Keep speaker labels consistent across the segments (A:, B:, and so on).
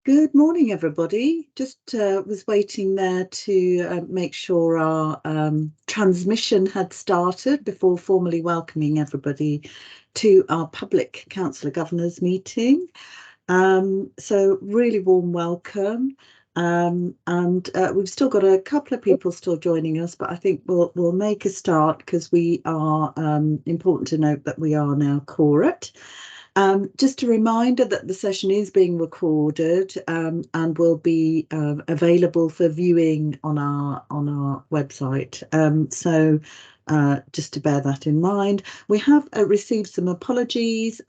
A: Good morning, everybody. Just was waiting there to make sure our transmission had started before formally welcoming everybody to our public Council of Governors meeting. So really warm welcome. And we've still got a couple of people still joining us, but I think we'll make a start because we are important to note that we are now quorate. Just a reminder that the session is being recorded and will be available for viewing on our website. Just to bear that in mind, we have received some apologies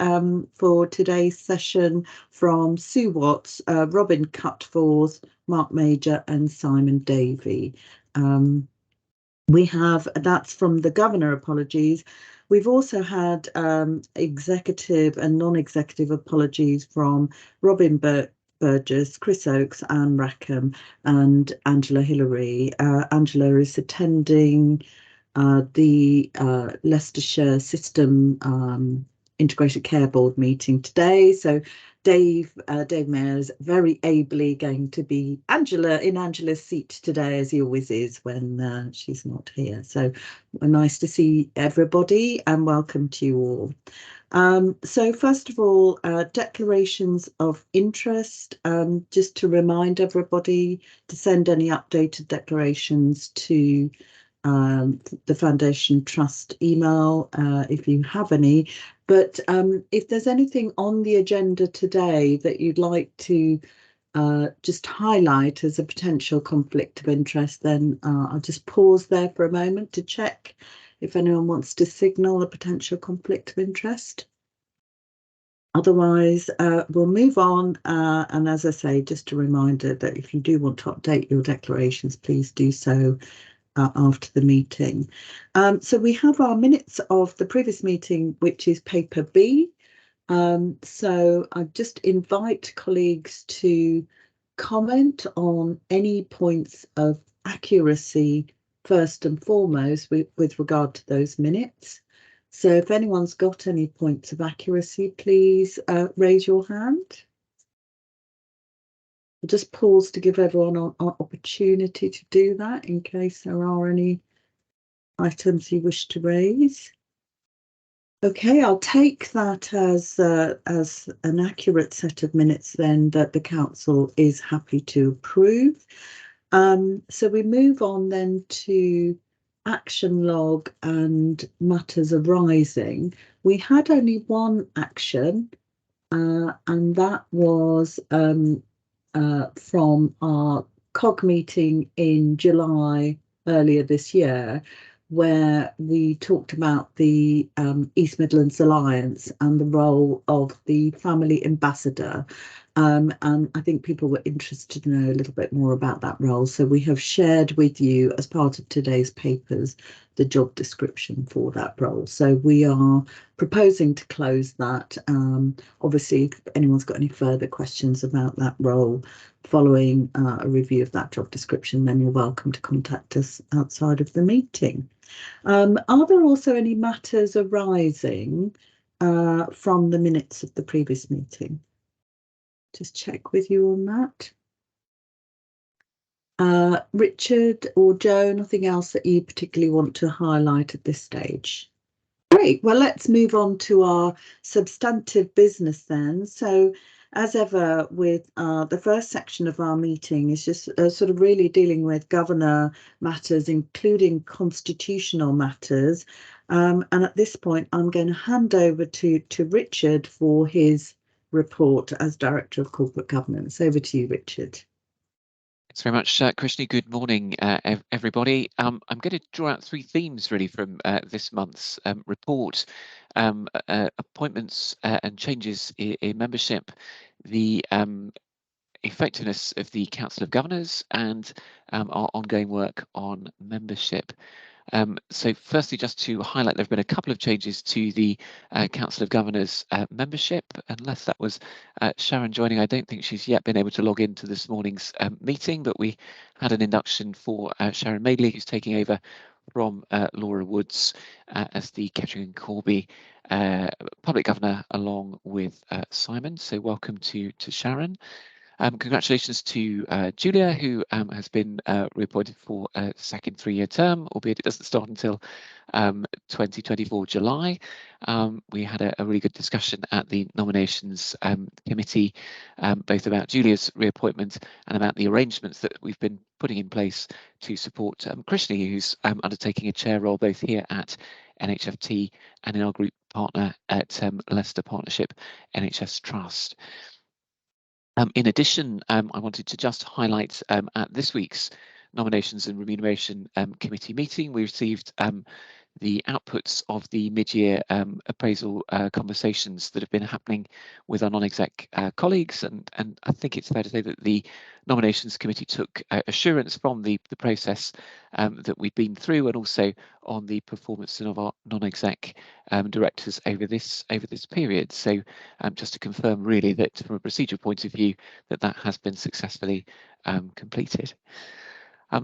A: for today's session from Sue Watts, Robin Cutforth, Mark Major, and Simon Davey. That's from the governor apologies. We've also had executive and non-executive apologies from Robin Burgess, Chris Oakes, Anne Rackham, and Angela Hillary. Angela is attending the Leicestershire System Integrated Care Board meeting today. So Dave Mayer is very ably going to be in Angela's seat today, as he always is when she's not here. So nice to see everybody and welcome to you all. So first of all, declarations of interest. Just to remind everybody to send any updated declarations to the Foundation Trust email if you have any. But if there's anything on the agenda today that you'd like to just highlight as a potential conflict of interest, then I'll just pause there for a moment to check if anyone wants to signal a potential conflict of interest. Otherwise, we'll move on. And as I say, just a reminder that if you do want to update your declarations, please do so after the meeting. So we have our minutes of the previous meeting, which is paper B. So I just invite colleagues to comment on any points of accuracy first and foremost with regard to those minutes. So if anyone's got any points of accuracy, please raise your hand. I'll just pause to give everyone an opportunity to do that in case there are any items you wish to raise. Okay, I'll take that as an accurate set of minutes then that the council is happy to approve. So we move on then to action log and matters arising. We had only one action, and that was from our COG meeting in July earlier this year, where we talked about the East Midlands Alliance and the role of the family ambassador. And I think people were interested to know a little bit more about that role. So we have shared with you, as part of today's papers, the job description for that role. So we are proposing to close that. Obviously, if anyone's got any further questions about that role following a review of that job description, then you're welcome to contact us outside of the meeting. Are there also any matters arising from the minutes of the previous meeting? Just check with you on that. Richard or Joe, nothing else that you particularly want to highlight at this stage? Great. Well, let's move on to our substantive business then. So as ever with the first section of our meeting is just sort of really dealing with governor matters, including constitutional matters. And at this point, I'm going to hand over to Richard for his report as Director of Corporate Governance. Over to you, Richard.
B: Thanks very much, Krishni. Good morning, everybody. I'm going to draw out three themes really from this month's report: appointments and changes in membership, the effectiveness of the Council of Governors, and our ongoing work on membership. So firstly, just to highlight, there have been a couple of changes to the Council of Governors membership. Unless that was Sharon joining, I don't think she's yet been able to log into this morning's meeting, but we had an induction for Sharon Madeley, who's taking over from Laura Woods as the Kettering and Corby Public Governor, along with Simon. So welcome to Sharon. Congratulations to Julia, who has been reappointed for a second 3-year term, albeit it doesn't start until 2024 July. We had a really good discussion at the nominations committee, both about Julia's reappointment and about the arrangements that we've been putting in place to support Krishni, who's undertaking a chair role both here at NHFT and in our group partner at Leicester Partnership NHS Trust. In addition, I wanted to just highlight at this week's Nominations and Remuneration Committee meeting, we received the outputs of the mid-year appraisal conversations that have been happening with our non-exec colleagues, and I think it's fair to say that the Nominations Committee took assurance from the process that we've been through, and also on the performance of our non-exec directors over this period. So just to confirm really that from a procedural point of view that has been successfully completed.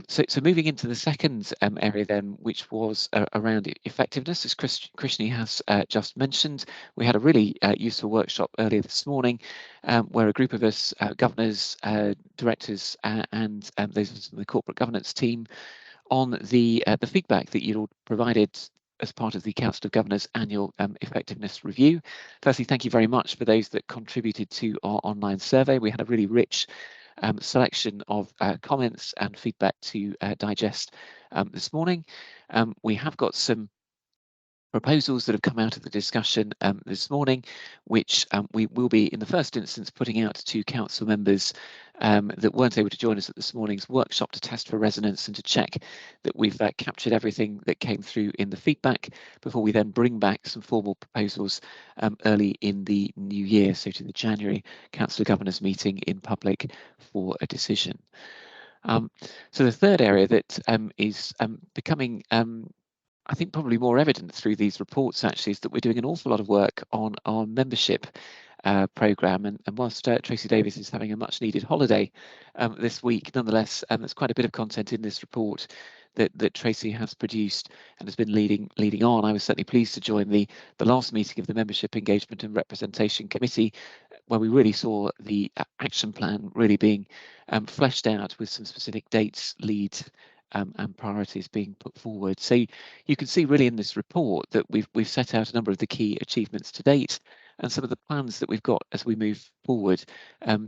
B: So moving into the second area then, which was around effectiveness, as Krishni has just mentioned, we had a really useful workshop earlier this morning where a group of us, governors, directors and those of the corporate governance team, on the feedback that you'd all provided as part of the Council of Governors annual effectiveness review. Firstly, thank you very much for those that contributed to our online survey. We had a really rich selection of comments and feedback to digest this morning. We have got some proposals that have come out of the discussion this morning, which we will be in the first instance putting out to council members that weren't able to join us at this morning's workshop to test for resonance and to check that we've captured everything that came through in the feedback before we then bring back some formal proposals early in the new year, so to the January Council of Governors meeting in public for a decision. So the third area that is becoming I think probably more evident through these reports actually is that we're doing an awful lot of work on our membership programme, and whilst Tracy Davis is having a much needed holiday this week, nonetheless there's quite a bit of content in this report that Tracy has produced and has been leading on. I was certainly pleased to join the last meeting of the Membership Engagement and Representation Committee, where we really saw the action plan really being fleshed out with some specific dates, leads and priorities being put forward. So you can see really in this report that we've set out a number of the key achievements to date and some of the plans that we've got as we move forward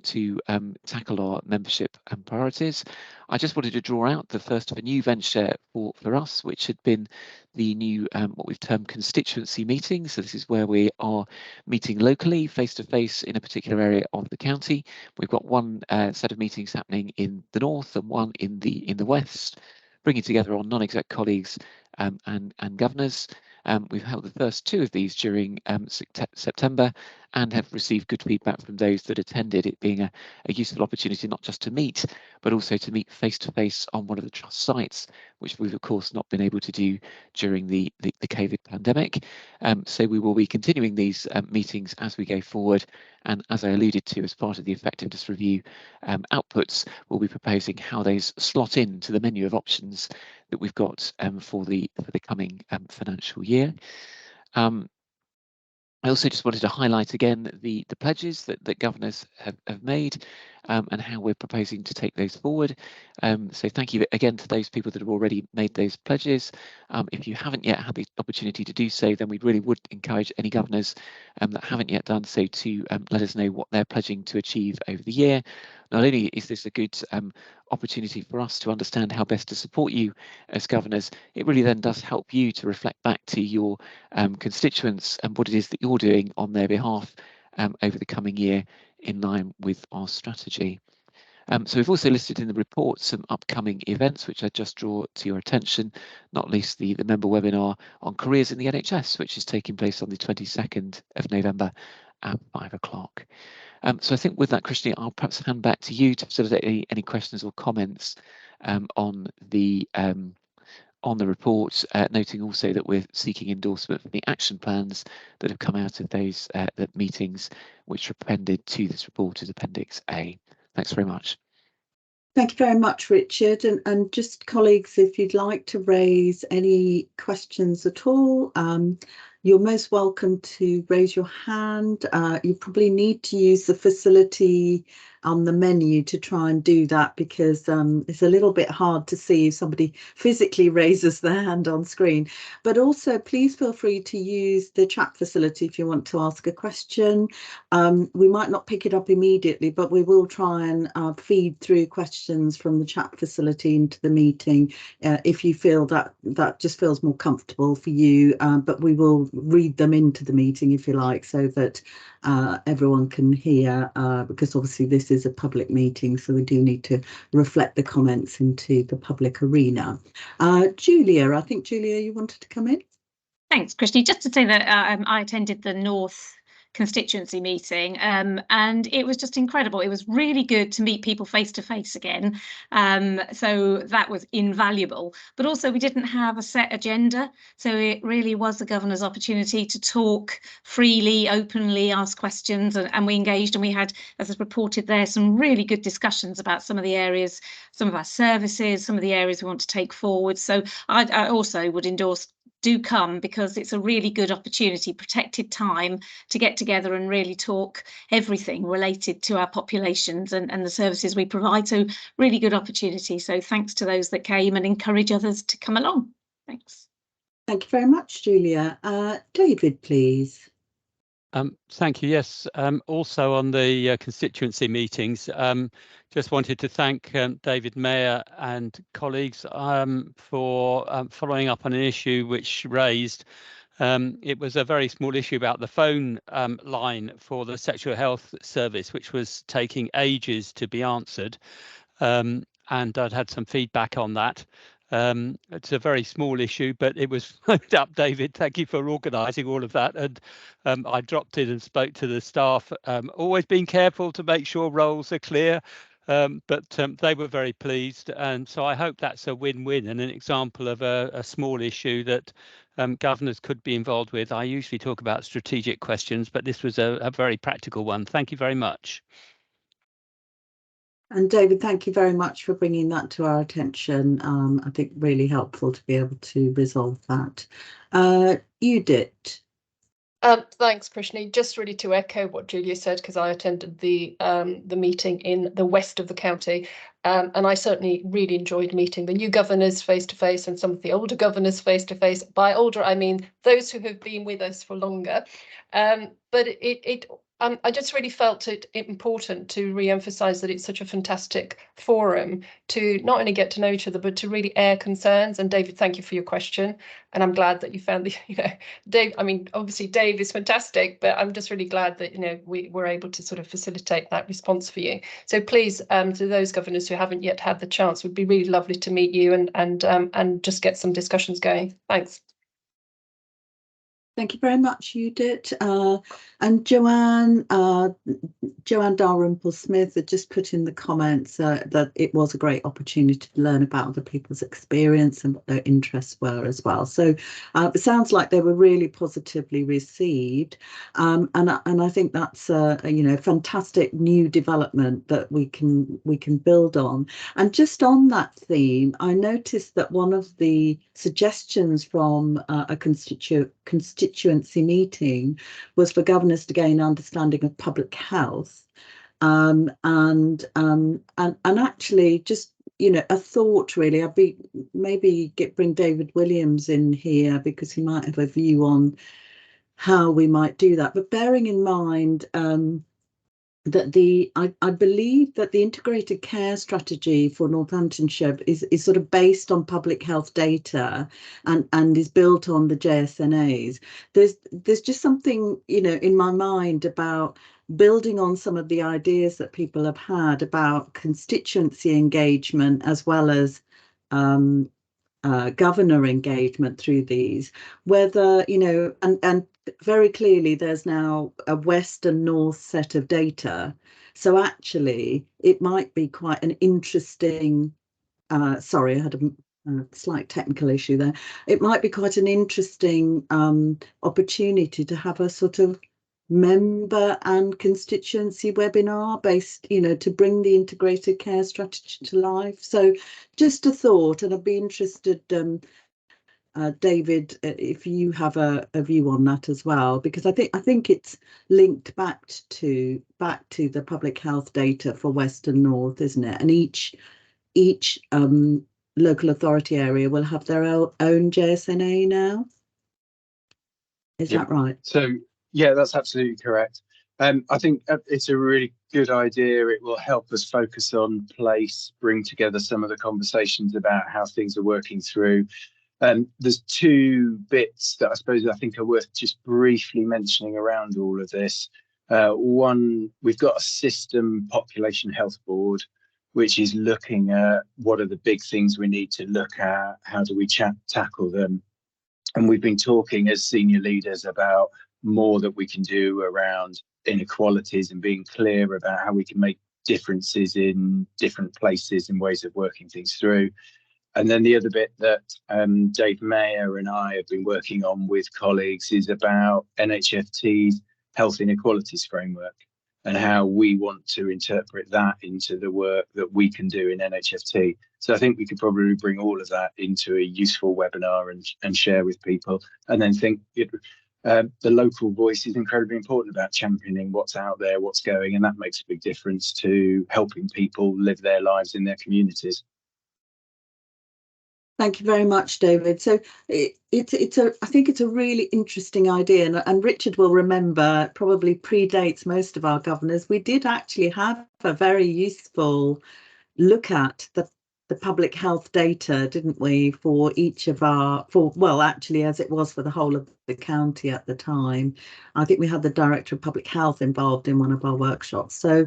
B: to tackle our membership and priorities. I just wanted to draw out the first of a new venture for us, which had been the new what we've termed constituency meetings. So this is where we are meeting locally, face to face in a particular area of the county. We've got one set of meetings happening in the north and one in the west, bringing together our non-exec colleagues and governors. We've held the first two of these during September and have received good feedback from those that attended, it being a useful opportunity not just to meet, but also to meet face to face on one of the trust sites, which we've of course not been able to do during the COVID pandemic. So we will be continuing these meetings as we go forward, and as I alluded to as part of the effectiveness review outputs, we'll be proposing how those slot into the menu of options that we've got for the coming financial year. I also just wanted to highlight again the pledges that governors have made and how we're proposing to take those forward. So thank you again to those people that have already made those pledges. If you haven't yet had the opportunity to do so, then we really would encourage any governors that haven't yet done so to let us know what they're pledging to achieve over the year. Not only is this a good opportunity for us to understand how best to support you as governors, it really then does help you to reflect back to your constituents and what it is that you're doing on their behalf over the coming year in line with our strategy. So we've also listed in the report some upcoming events which I just draw to your attention, not least the member webinar on careers in the NHS, which is taking place on the 22nd of November at 5 o'clock. So I think with that, Krishni, I'll perhaps hand back to you to facilitate any questions or comments on the report, noting also that we're seeking endorsement for the action plans that have come out of those meetings, which are appended to this report as Appendix A. Thanks very much.
A: Thank you very much, Richard. And just colleagues, if you'd like to raise any questions at all, you're most welcome to raise your hand. You probably need to use the facility on the menu to try and do that, because it's a little bit hard to see if somebody physically raises their hand on screen. But also, please feel free to use the chat facility if you want to ask a question. We might not pick it up immediately, but we will try and feed through questions from the chat facility into the meeting if you feel that just feels more comfortable for you. But we will read them into the meeting, if you like, so that everyone can hear, because obviously this is a public meeting, so we do need to reflect the comments into the public arena. Julia, I think, Julia, you wanted to come in?
C: Thanks, Christy. Just to say that I attended the North constituency meeting and it was just incredible. It was really good to meet people face to face again, so that was invaluable. But also, we didn't have a set agenda, so it really was the governor's opportunity to talk freely, openly, ask questions, and we engaged, and we had, as is reported there, some really good discussions about some of the areas, some of our services, some of the areas we want to take forward. So I also would endorse, do come, because it's a really good opportunity, protected time, to get together and really talk everything related to our populations and the services we provide. So really good opportunity. So thanks to those that came, and encourage others to come along. Thanks.
A: Thank you very much, Julia. David, please.
D: Thank you. Yes, also on the constituency meetings, just wanted to thank David Mayer and colleagues for following up on an issue which raised. It was a very small issue about the phone line for the sexual health service, which was taking ages to be answered. And I'd had some feedback on that. It's a very small issue, but it was phoned up, David. Thank you for organising all of that. And I dropped in and spoke to the staff, always being careful to make sure roles are clear. But they were very pleased. And so I hope that's a win-win and an example of a small issue that governors could be involved with. I usually talk about strategic questions, but this was a very practical one. Thank you very much.
A: And David, thank you very much for bringing that to our attention. I think really helpful to be able to resolve that. Judith.
E: Thanks, Prishni. Just really to echo what Julia said, because I attended the meeting in the west of the county, and I certainly really enjoyed meeting the new governors face to face and some of the older governors face to face. By older, I mean those who have been with us for longer. But I just really felt it important to re-emphasise that it's such a fantastic forum to not only get to know each other, but to really air concerns. And David, thank you for your question. And I'm glad that you found the, Dave, I mean, obviously Dave is fantastic, but I'm just really glad that, we were able to sort of facilitate that response for you. So please, to those governors who haven't yet had the chance, it would be really lovely to meet you and just get some discussions going. Thanks.
A: Thank you very much, Judith. And Joanne Dalrymple-Smith had just put in the comments that it was a great opportunity to learn about other people's experience and what their interests were as well. So it sounds like they were really positively received, and I think that's a fantastic new development that we can build on. And just on that theme, I noticed that one of the suggestions from a constituency meeting was for governors to gain understanding of public health, and actually just a thought really. I'd be bring David Williams in here because he might have a view on how we might do that, but bearing in mind that I believe that the integrated care strategy for Northamptonshire is sort of based on public health data and is built on the JSNAs. There's just something in my mind about building on some of the ideas that people have had about constituency engagement as well as governor engagement through these, whether and very clearly there's now a west and north set of data, so actually it might be quite an interesting sorry, I had a slight technical issue there. It might be quite an interesting opportunity to have a sort of member and constituency webinar based, to bring the integrated care strategy to life. So just a thought, and I'd be interested David, if you have a view on that as well, because I think it's linked back to the public health data for West and North, isn't it? And each local authority area will have their own JSNA now. Is that right?
F: So yeah, that's absolutely correct. I think it's a really good idea. It will help us focus on place, bring together some of the conversations about how things are working through. There's two bits that I think are worth just briefly mentioning around all of this. One, we've got a system population health board, which is looking at what are the big things we need to look at, how do we tackle them. And we've been talking as senior leaders about more that we can do around inequalities and being clear about how we can make differences in different places and ways of working things through. And then the other bit that Dave Mayer and I have been working on with colleagues is about NHFT's health inequalities framework and how we want to interpret that into the work that we can do in NHFT. So I think we could probably bring all of that into a useful webinar and share with people, and then think the local voice is incredibly important about championing what's out there, what's going, and that makes a big difference to helping people live their lives in their communities.
A: Thank you very much, David. So I think it's a really interesting idea, and Richard will remember, probably predates most of our governors. We did actually have a very useful look at the public health data, didn't we, for each of our, well, actually, as it was for the whole of the county at the time. I think we had the Director of Public Health involved in one of our workshops. So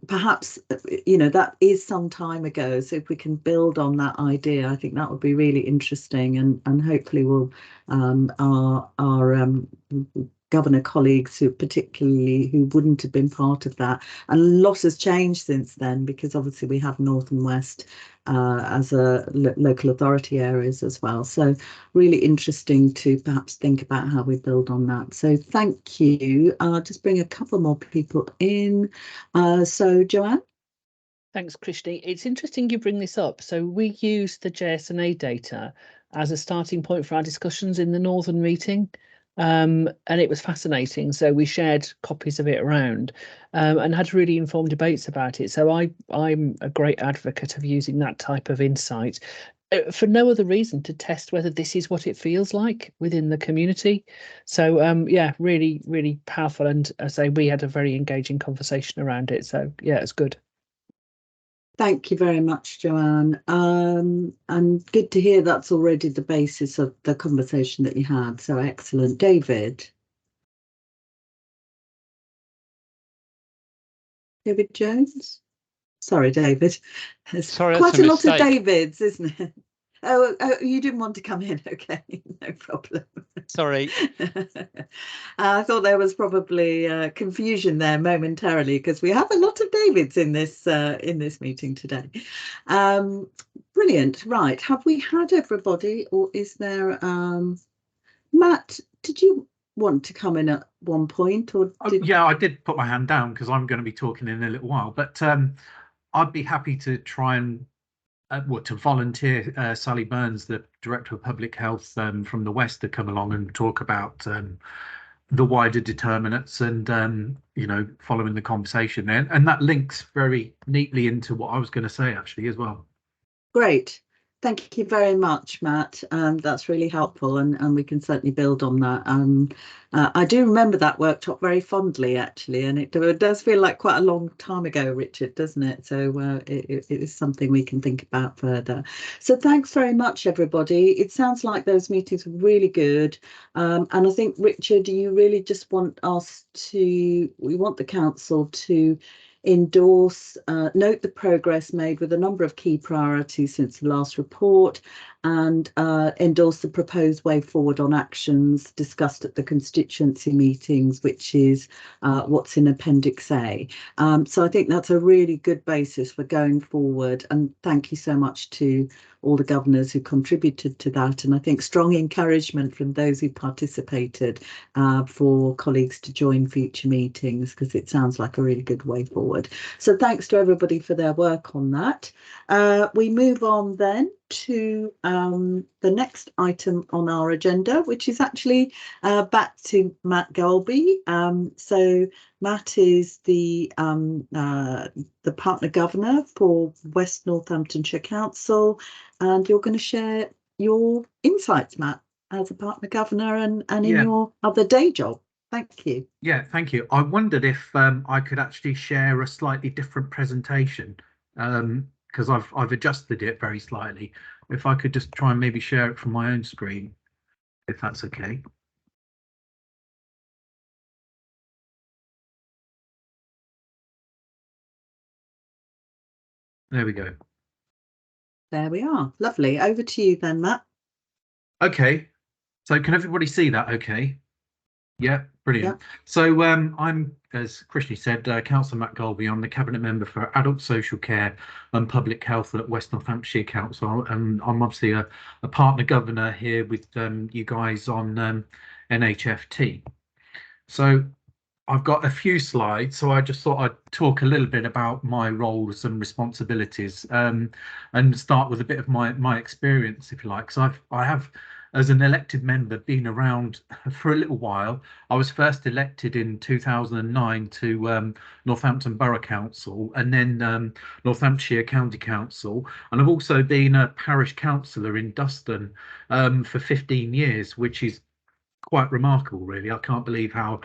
A: perhaps, that is some time ago. So if we can build on that idea, I think that would be really interesting, and hopefully will our governor colleagues who wouldn't have been part of that. And a lot has changed since then, because obviously we have North and West as a local authority areas as well. So really interesting to perhaps think about how we build on that. So thank you. I'll just bring a couple more people in. So Joanne?
G: Thanks, Krishni. It's interesting you bring this up. So we use the JSNA data as a starting point for our discussions in the Northern meeting. And it was fascinating. So we shared copies of it around and had really informed debates about it. So I'm a great advocate of using that type of insight for no other reason to test whether this is what it feels like within the community. So yeah, really, really powerful. And I say we had a very engaging conversation around it. So yeah, it's good.
A: Thank you very much, Joanne. And good to hear that's already the basis of the conversation that you had. So excellent. David? David Jones? Sorry, David. There's quite a lot of Davids, isn't it? Oh, you didn't want to come in. Okay, no problem.
D: Sorry.
A: I thought there was probably confusion there momentarily, because we have a lot of Davids in this meeting today. Brilliant. Right. Have we had everybody, or is there Matt? Did you want to come in at one point, or
H: yeah, I did put my hand down because I'm going to be talking in a little while, but I'd be happy to try and to volunteer Sally Burns, the Director of Public Health from the West, to come along and talk about the wider determinants and following the conversation there, and that links very neatly into what I was going to say actually as well.
A: Great. Thank you very much, Matt. That's really helpful, and we can certainly build on that. I do remember that workshop very fondly, actually, and it does feel like quite a long time ago, Richard, doesn't it? So it is something we can think about further. So thanks very much, everybody. It sounds like those meetings were really good. And I think, Richard, you really just want we want the council to endorse, note the progress made with a number of key priorities since the last report, and endorse the proposed way forward on actions discussed at the constituency meetings, which is what's in Appendix A. So I think that's a really good basis for going forward, and thank you so much to all the governors who contributed to that, and I think strong encouragement from those who participated for colleagues to join future meetings, because it sounds like a really good way forward. So thanks to everybody for their work on that. We move on then to the next item on our agenda, which is actually back to Matt Galby. So Matt is the partner governor for West Northamptonshire Council, and you're going to share your insights, Matt, as a partner governor and in your other day job. Thank you.
H: Yeah, thank you. I wondered if I could actually share a slightly different presentation, because I've adjusted it very slightly. If I could just try and maybe share it from my own screen, if that's okay. There we go.
A: There we are. Lovely. Over to you then, Matt.
H: Okay. So can everybody see that okay? Yeah, brilliant.
A: Yeah.
H: So I'm, as Krishni said, Councillor Matt Galby. I'm the Cabinet Member for Adult Social Care and Public Health at West Northamptonshire Council, and I'm obviously a partner governor here with you guys on NHFT. So I've got a few slides, so I just thought I'd talk a little bit about my roles and responsibilities, and start with a bit of my experience, if you like. So I have, as an elected member, been around for a little while. I was first elected in 2009 to Northampton Borough Council, and then Northamptonshire County Council, and I've also been a parish councillor in Duston for 15 years, which is quite remarkable, really. I can't believe how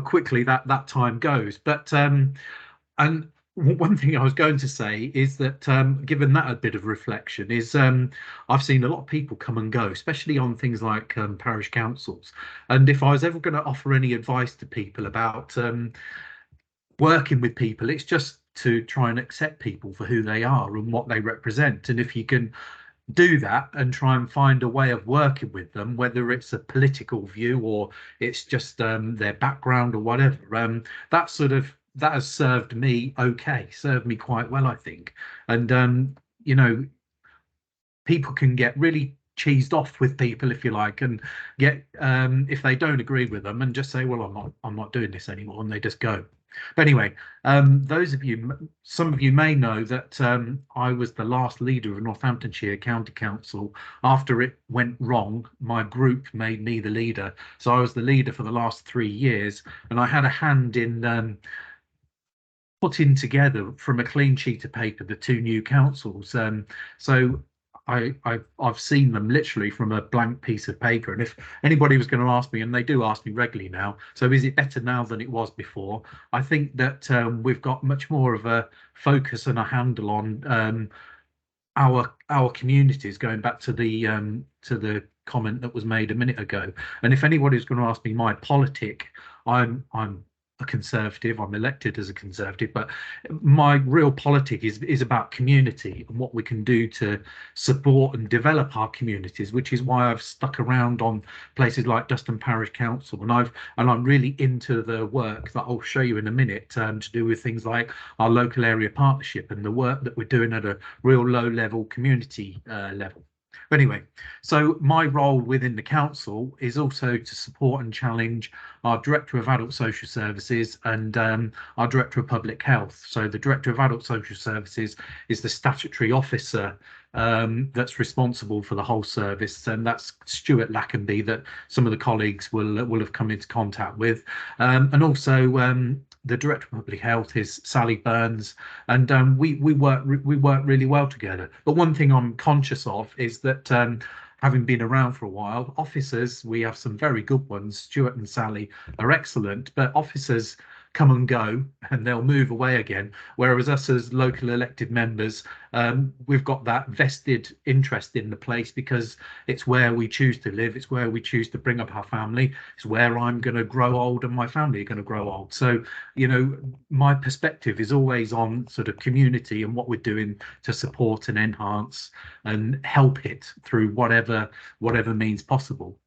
H: quickly that time goes. But and one thing I was going to say is that given that a bit of reflection is I've seen a lot of people come and go, especially on things like parish councils. And if I was ever going to offer any advice to people about working with people, it's just to try and accept people for who they are and what they represent. And if you can do that and try and find a way of working with them, whether it's a political view or it's just their background or whatever, that has served me quite well, I think. And you know, people can get really cheesed off with people, if you like, and get if they don't agree with them, and just say, well, I'm not doing this anymore, and they just go. But anyway, some of you may know that I was the last leader of Northamptonshire County Council. After it went wrong, my group made me the leader. So I was the leader for the last 3 years, and I had a hand in putting together from a clean sheet of paper the 2 new councils. So I've seen them literally from a blank piece of paper, and if anybody was going to ask me, and they do ask me regularly now, so is it better now than it was before? I think that we've got much more of a focus and a handle on our communities, going back to the comment that was made a minute ago. And if anybody's going to ask me my politic, I'm a Conservative. I'm elected as a Conservative, but my real politic is about community and what we can do to support and develop our communities, which is why I've stuck around on places like Duston Parish Council, and I'm really into the work that I'll show you in a minute, to do with things like our local area partnership and the work that we're doing at a real low level community level. But anyway, so my role within the council is also to support and challenge our Director of Adult Social Services and our Director of Public Health. So the Director of Adult Social Services is the statutory officer that's responsible for the whole service, and that's Stuart Lackenby, that some of the colleagues will have come into contact with, and also the Director of Public Health is Sally Burns, and we work really well together. But one thing I'm conscious of is that having been around for a while, officers, we have some very good ones. Stuart and Sally are excellent, but officers come and go and they'll move away again, whereas us as local elected members, we've got that vested interest in the place because it's where we choose to live, it's where we choose to bring up our family, it's where I'm going to grow old and my family are going to grow old. So, you know, my perspective is always on sort of community and what we're doing to support and enhance and help it through whatever means possible.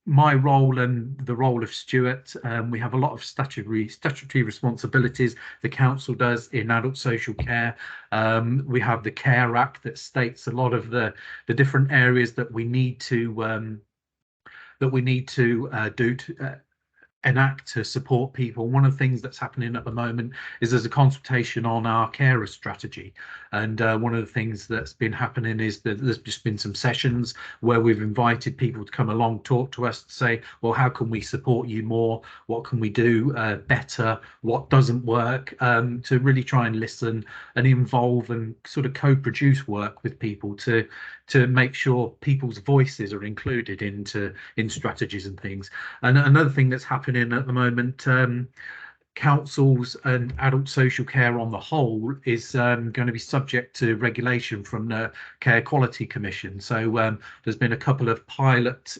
H: My role and the role of Stuart, we have a lot of statutory responsibilities. The council does in adult social care. We have the Care Act that states a lot of the different areas that we need to do enact to support people. One of the things that's happening at the moment is there's a consultation on our carer strategy, and one of the things that's been happening is that there's just been some sessions where we've invited people to come along, talk to us, to say, well, how can we support you more, what can we do better, what doesn't work, to really try and listen and involve and sort of co-produce work with people to make sure people's voices are included in strategies and things. And another thing that's happening at the moment, councils and adult social care on the whole is going to be subject to regulation from the Care Quality Commission. So there's been a couple of pilot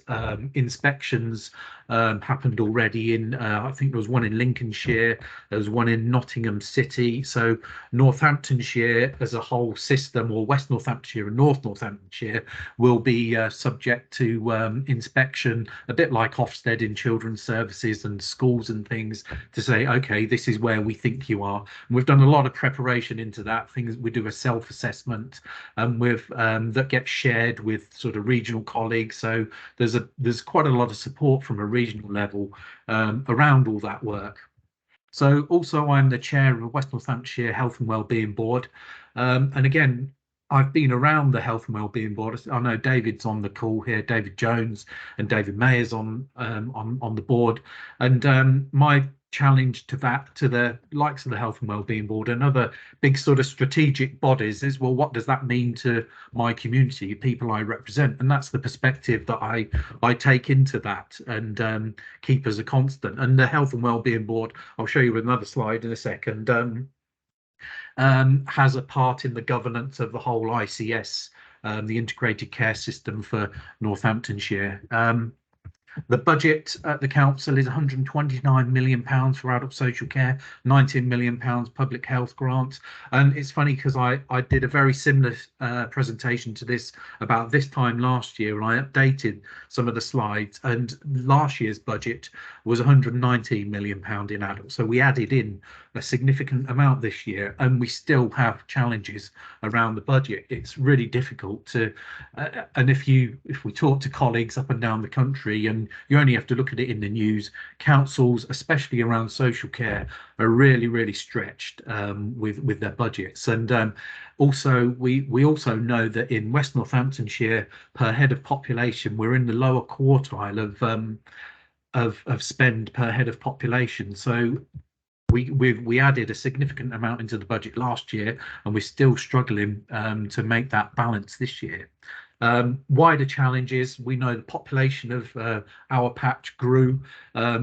H: inspections happened already in, I think there was one in Lincolnshire, there was one in Nottingham City. So Northamptonshire as a whole system, or West Northamptonshire and North Northamptonshire, will be subject to inspection, a bit like Ofsted in children's services and schools and things, to say, okay, this is where we think you are. And we've done a lot of preparation into that. Things we do a self-assessment with that gets shared with sort of regional colleagues. So there's quite a lot of support from a regional level around all that work. So also I'm the chair of the West Northamptonshire Health and Wellbeing Board, and again, I've been around the Health and Wellbeing Board. I know David's on the call here, David Jones and David Mayer's on the board, and my challenge to the likes of the Health and Wellbeing Board and other big sort of strategic bodies is, well, what does that mean to my community, people I represent? And that's the perspective that I take into that and keep as a constant. And the Health and Wellbeing Board, I'll show you another slide in a second, has a part in the governance of the whole ICS, the Integrated Care System for Northamptonshire. The budget at the council is £129 million for adult social care, £19 million public health grants. And it's funny because I did a very similar presentation to this about this time last year, and I updated some of the slides, and last year's budget was £119 million in adults. So we added in a significant amount this year, and we still have challenges around the budget. It's really difficult to, and if we talk to colleagues up and down the country, and you only have to look at it in the news, councils, especially around social care, are really stretched with their budgets. And also we also know that in West Northamptonshire, per head of population, we're in the lower quartile of spend per head of population. So we added a significant amount into the budget last year, and we're still struggling to make that balance this year. Wider challenges, we know the population of our patch grew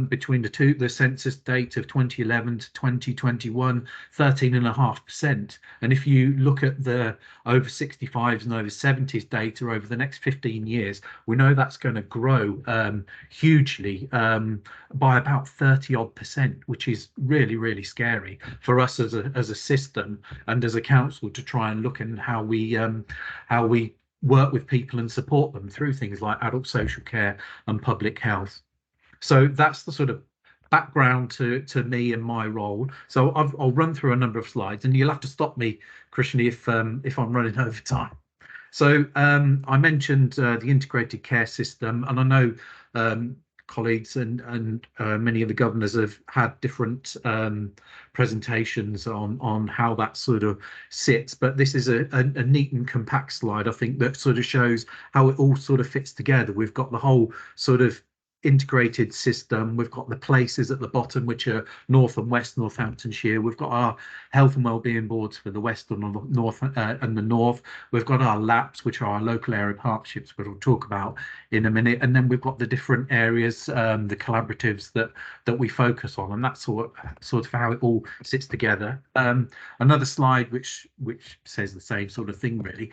H: between the census date of 2011 to 2021, 13.5%. And if you look at the over 65s and over 70s data over the next 15 years, we know that's going to grow hugely by about 30-odd%, which is really scary for us as a system and as a council to try and look at how we work with people and support them through things like adult social care and public health. So that's the sort of background to me and my role. So I'll run through a number of slides, and you'll have to stop me, Krishni, if I'm running over time. So I mentioned the integrated care system, and I know colleagues and many of the governors have had different presentations on how that sort of sits, but this is a neat and compact slide, I think, that sort of shows how it all sort of fits together. We've got the whole sort of integrated system. We've got the places at the bottom, which are North and West Northamptonshire. We've got our health and wellbeing boards for the West and North and the North. We've got our LAPs, which are our local area partnerships, which we'll talk about in a minute. And then we've got the different areas, the collaboratives that we focus on, and that's sort of how it all sits together. Another slide which says the same sort of thing, really.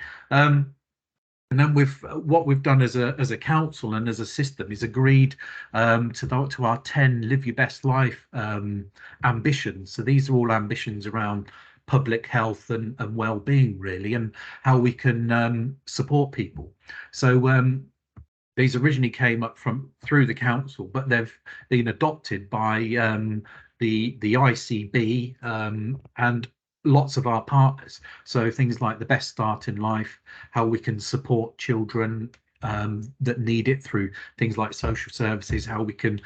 H: And then what we've done as a council and as a system is agreed to our 10 Live Your Best Life ambitions. So these are all ambitions around public health and well-being, really, and how we can support people. So these originally came up through the council, but they've been adopted by the ICB and lots of our partners. So things like the Best Start in Life, how we can support children that need it through things like social services, how we can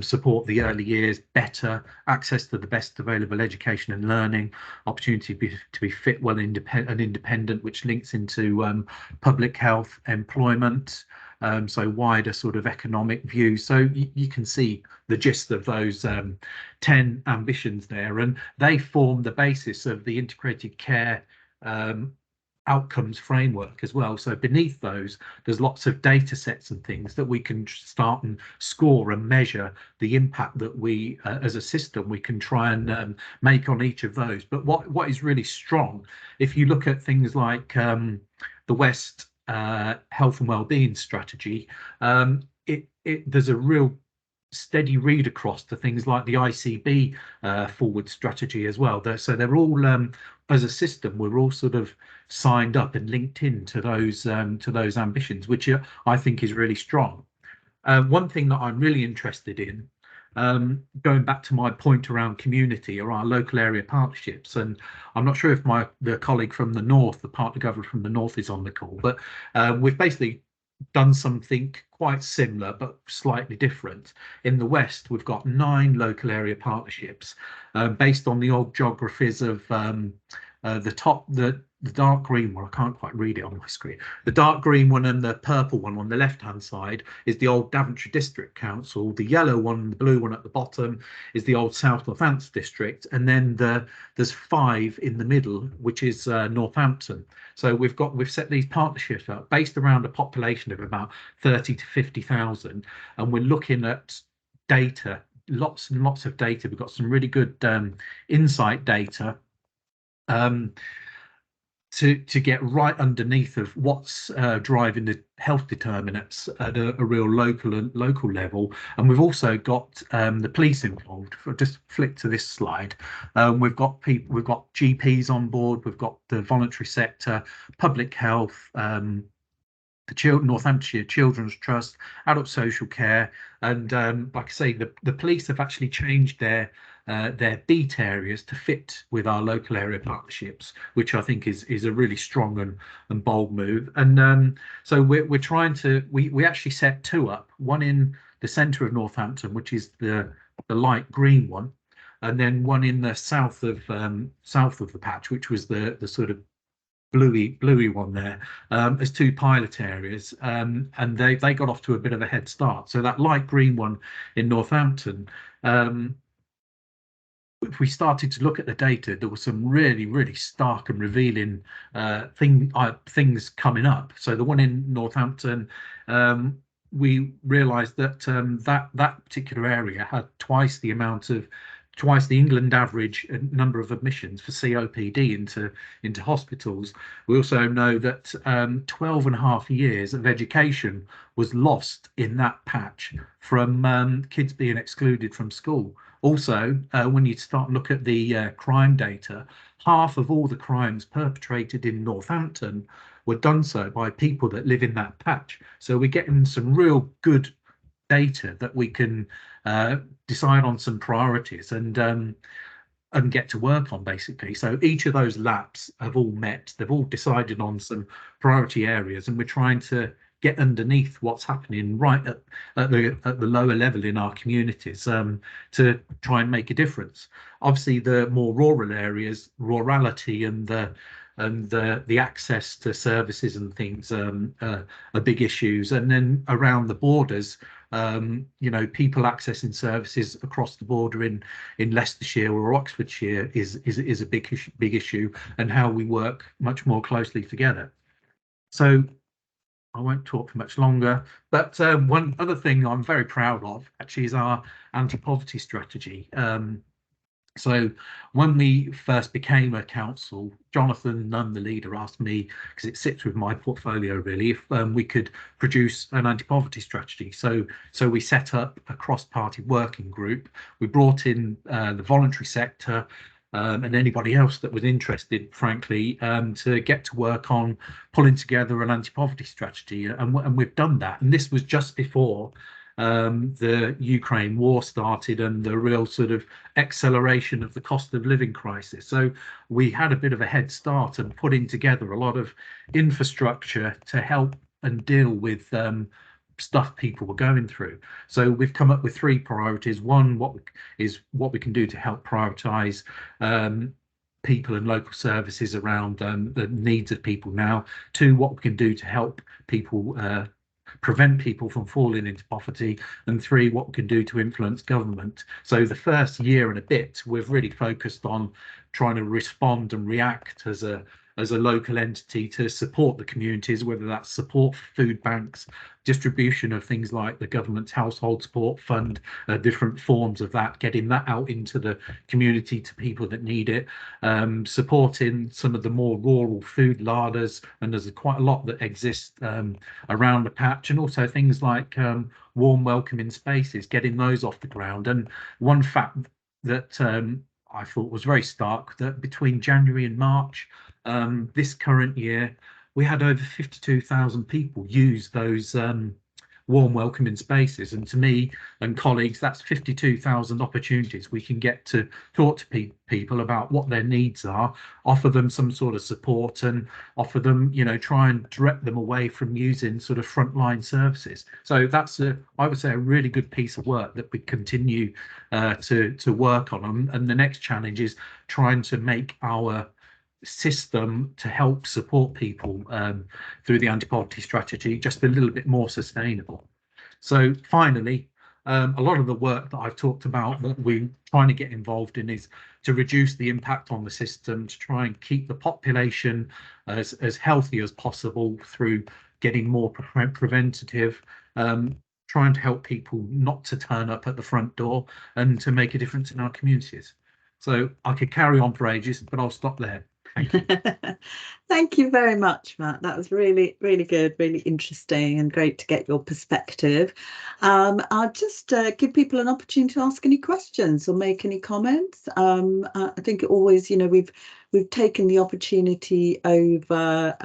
H: support the early years better, access to the best available education and learning, opportunity to be fit, well, and independent, which links into public health, employment, so wider sort of economic view. So you can see the gist of those 10 ambitions there, and they form the basis of the integrated care outcomes framework as well. So beneath those, there's lots of data sets and things that we can start and score and measure the impact that we as a system we can try and make on each of those. But what is really strong, if you look at things like the West health and wellbeing strategy, there's a real steady read across to things like the ICB forward strategy as well. So they're all as a system, we're all sort of signed up and linked in to those ambitions, which I think is really strong. One thing that I'm really interested in, going back to my point around community, or our local area partnerships, and I'm not sure if the colleague from the north, the partner governor from the north, is on the call, but we've basically done something quite similar but slightly different. In the West, we've got 9 local area partnerships based on the old geographies of the dark green one. I can't quite read it on my screen. The dark green one and the purple one on the left-hand side is the old Daventry District Council. The yellow one, the blue one at the bottom, is the old South Northants District, and then there's 5 in the middle, which is Northampton. So we've set these partnerships up based around a population of about 30 to 50,000, and we're looking at data, lots and lots of data. We've got some really good insight data to get right underneath of what's driving the health determinants at a real local level. And we've also got the police involved. If I just flick to this slide, we've got GPs on board, we've got the voluntary sector, public health, the Northamptonshire Children's Trust, adult social care, and like I say, the police have actually changed their beat areas to fit with our local area partnerships, which I think is a really strong and bold move. And so we're trying to we actually set 2 up, one in the centre of Northampton, which is the light green one, and then one in the south of the patch, which was the sort of bluey one there, as 2 pilot areas, and they got off to a bit of a head start. So that light green one in Northampton, if we started to look at the data, there were some really stark and revealing things coming up. So the one in Northampton, we realised that that particular area had twice the England average number of admissions for COPD into hospitals. We also know that 12.5 years of education was lost in that patch from kids being excluded from school. Also, when you start to look at the crime data, half of all the crimes perpetrated in Northampton were done so by people that live in that patch. So we're getting some real good data that we can decide on some priorities and get to work on, basically. So each of those laps have all met, they've all decided on some priority areas, and we're trying to get underneath what's happening right at the lower level in our communities to try and make a difference. Obviously, the more rural areas, rurality and the access to services and things are big issues. And then around the borders, people accessing services across the border in Leicestershire or Oxfordshire is a big issue, and how we work much more closely together. So I won't talk for much longer, but one other thing I'm very proud of actually is our anti-poverty strategy. So when we first became a council, Jonathan Nunn, the leader, asked me, because it sits with my portfolio really, if we could produce an anti-poverty strategy. So we set up a cross-party working group. We brought in the voluntary sector and anybody else that was interested, frankly, to get to work on pulling together an anti-poverty strategy. And we've done that. And this was just before the Ukraine war started and the real sort of acceleration of the cost of living crisis. So we had a bit of a head start and putting together a lot of infrastructure to help and deal with stuff people were going through. So we've come up with 3 priorities. One, what we can do to help prioritise people and local services around the needs of people now. 2, what we can do to help people prevent people from falling into poverty, and 3, what we can do to influence government. So the first year and a bit, we've really focused on trying to respond and react as a local entity to support the communities, whether that's support for food banks, distribution of things like the government's household support fund, different forms of that, getting that out into the community to people that need it, supporting some of the more rural food larders, and there's quite a lot that exist around the patch, and also things like warm welcoming spaces, getting those off the ground. And one fact that I thought was very stark, that between January and March this current year, we had over 52,000 people use those warm welcoming spaces. And to me and colleagues, that's 52,000 opportunities we can get to talk to people about what their needs are, offer them some sort of support, and offer them, you know, try and direct them away from using sort of frontline services. So that's I would say a really good piece of work that we continue to work on. And the next challenge is trying to make our system to help support people through the anti-poverty strategy just a little bit more sustainable. So finally, a lot of the work that I've talked about that we're trying to get involved in is to reduce the impact on the system, to try and keep the population as healthy as possible through getting more preventative, trying to help people not to turn up at the front door, and to make a difference in our communities. So I could carry on for ages, but I'll stop there. Thank you.
A: Thank you very much, Matt. That was really, really good, really interesting, and great to get your perspective. I'll just give people an opportunity to ask any questions or make any comments. I think always, you know, we've taken the opportunity over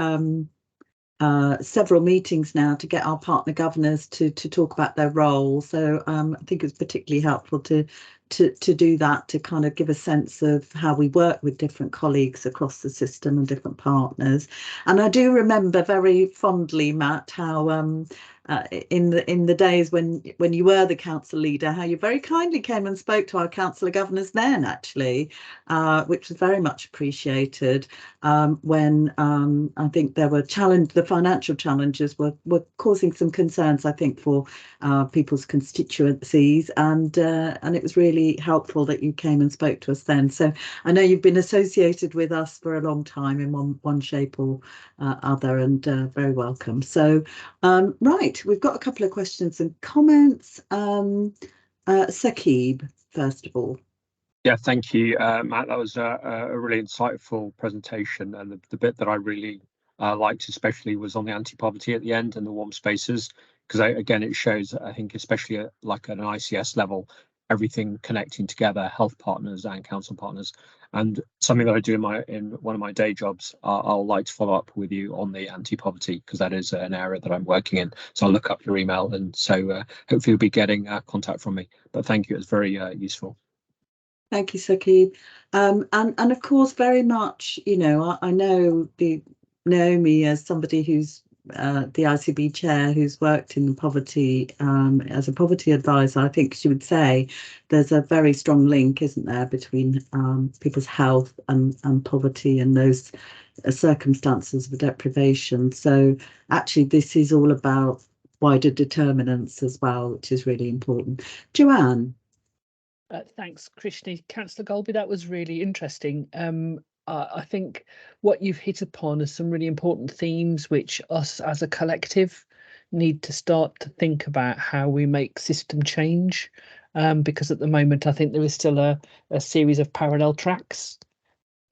A: several meetings now to get our partner governors to talk about their role. So I think it's particularly helpful to do that, to kind of give a sense of how we work with different colleagues across the system and different partners. And I do remember very fondly, Matt, how in the days when you were the council leader, how you very kindly came and spoke to our council of governors then, actually, which was very much appreciated. When I think there were the financial challenges were causing some concerns, I think, for people's constituencies, and it was really helpful that you came and spoke to us then. So I know you've been associated with us for a long time in one shape or other, and very welcome. So right, we've got a couple of questions and comments. Saqib, first of all.
I: Yeah, thank you, Matt. That was a really insightful presentation, and the bit that I really liked especially was on the anti-poverty at the end and the warm spaces, because again it shows, I think, especially like at an ICS level, everything connecting together, health partners and council partners. And something that I do in one of my day jobs, I'll like to follow up with you on the anti-poverty, because that is an area that I'm working in. So I'll look up your email, and so hopefully you'll be getting contact from me. But thank you, it's very useful.
A: Thank you, Saqib. And of course, very much, you know, I know Naomi as somebody who's the ICB chair, who's worked in poverty as a poverty advisor. I think she would say there's a very strong link, isn't there, between people's health and poverty and those circumstances of deprivation. So actually, this is all about wider determinants as well, which is really important. Joanne.
G: Thanks, Krishni. Councillor Golby, that was really interesting. I think what you've hit upon are some really important themes which us as a collective need to start to think about how we make system change, because at the moment I think there is still a series of parallel tracks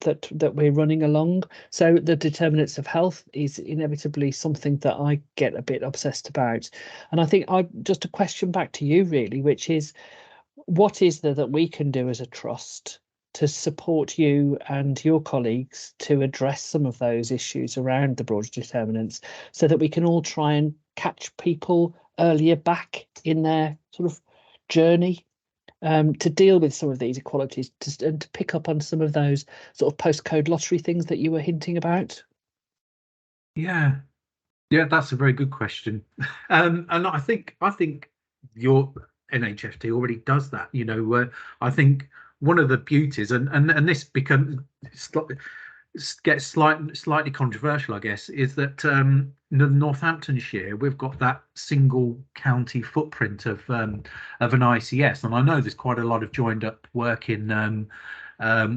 G: that we're running along. So the determinants of health is inevitably something that I get a bit obsessed about. And I think just a question back to you really, which is, what is there that we can do as a trust to support you and your colleagues to address some of those issues around the broader determinants, so that we can all try and catch people earlier back in their sort of journey to deal with some of these inequalities, and to pick up on some of those sort of postcode lottery things that you were hinting about?
H: Yeah, Yeah, that's a very good question. And I think your NHFT already does that. You know, I think one of the beauties, and this gets slightly controversial, I guess, is that Northamptonshire, we've got that single county footprint of an ICS, and I know there's quite a lot of joined up work in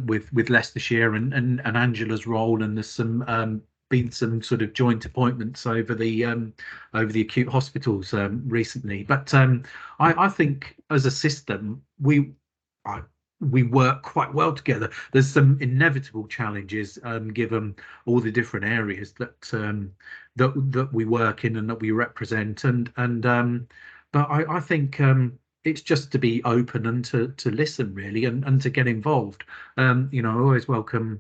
H: with Leicestershire and Angela's role, and there's some been some sort of joint appointments over the acute hospitals recently. But I think as a system we work quite well together. There's some inevitable challenges given all the different areas that we work in and that we represent, but I think it's just to be open and to listen really, and to get involved. You know, I always welcome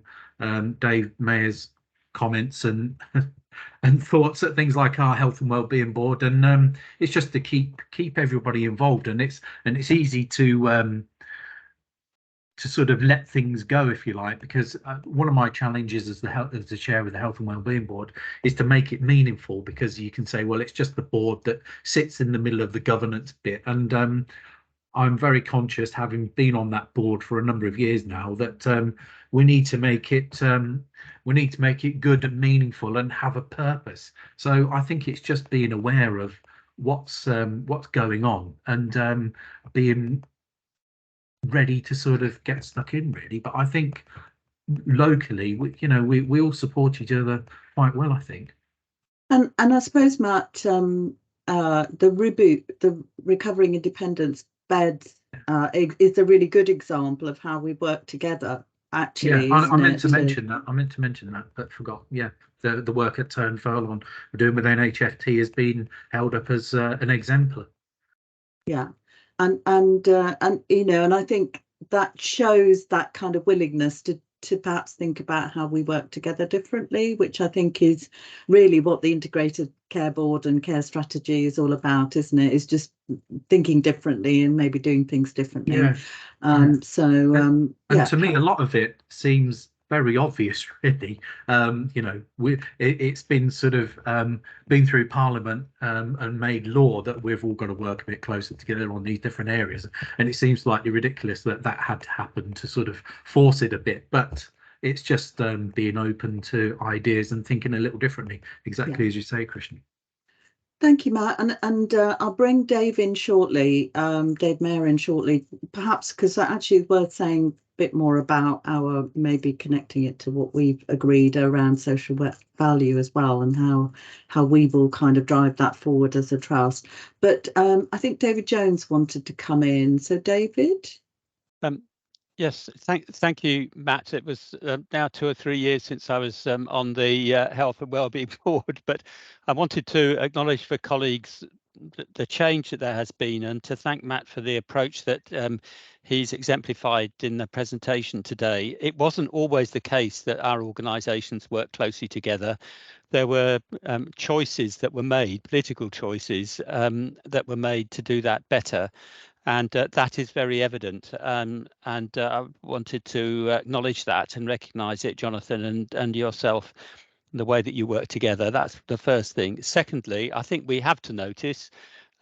H: Dave Mayer's comments and and thoughts at things like our health and wellbeing board, and it's just to keep everybody involved, and it's easy to sort of let things go, if you like, because one of my challenges as the chair of the health and wellbeing board is to make it meaningful, because you can say, well, it's just the board that sits in the middle of the governance bit, and I'm very conscious, having been on that board for a number of years now, that we need to make it good and meaningful and have a purpose. So I think it's just being aware of what's going on, and being ready to sort of get stuck in really. But I think locally, we all support each other quite well, I think.
A: And I suppose, Matt, the Recovering Independence beds is a really good example of how we work together. Actually,
H: yeah, I meant to mention that, but forgot. Yeah, the work at Turnfurlong we're doing with NHFT has been held up as an exemplar.
A: Yeah, and you know, and I think that shows that kind of willingness to perhaps think about how we work together differently, which I think is really what the Integrated Care Board and care strategy is all about, isn't it? Is just thinking differently and maybe doing things differently.
H: Yeah.
A: And
H: to me, a lot of it seems very obvious, really. You know, it's been sort of been through Parliament and made law that we've all got to work a bit closer together on these different areas, and it seems slightly ridiculous that had to happen to sort of force it a bit. But it's just being open to ideas and thinking a little differently, exactly as you say, Krishni.
A: Thank you, Matt, and I'll bring Dave in shortly, Dave Mayer in shortly, perhaps because actually it's worth saying a bit more about our, maybe connecting it to what we've agreed around social value as well, and how we will kind of drive that forward as a trust. But I think David Jones wanted to come in. So David?
D: Yes, thank you, Matt. It was now 2 or 3 years since I was on the Health and Wellbeing Board, but I wanted to acknowledge for colleagues the change that there has been, and to thank Matt for the approach that he's exemplified in the presentation today. It wasn't always the case that our organisations work closely together. There were choices that were made, political choices that were made to do that better. And that is very evident, and I wanted to acknowledge that and recognise it, Jonathan, and yourself, the way that you work together. That's the first thing. Secondly, I think we have to notice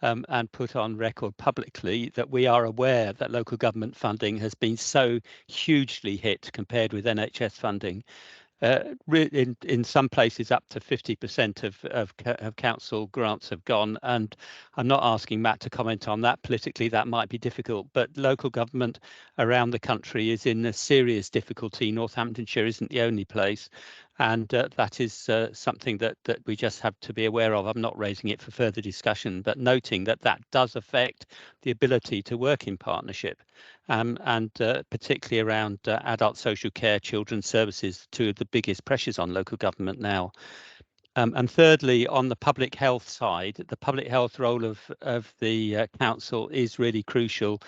D: and put on record publicly that we are aware that local government funding has been so hugely hit compared with NHS funding. In some places up to 50% of council grants have gone, and I'm not asking Matt to comment on that. Politically that might be difficult, but local government around the country is in a serious difficulty. Northamptonshire isn't the only place, and that is something that we just have to be aware of. I'm not raising it for further discussion, but noting that does affect the ability to work in partnership, and particularly around adult social care, children's services, two of the biggest pressures on local government now. And thirdly, on the public health side, the public health role of the council is really crucial.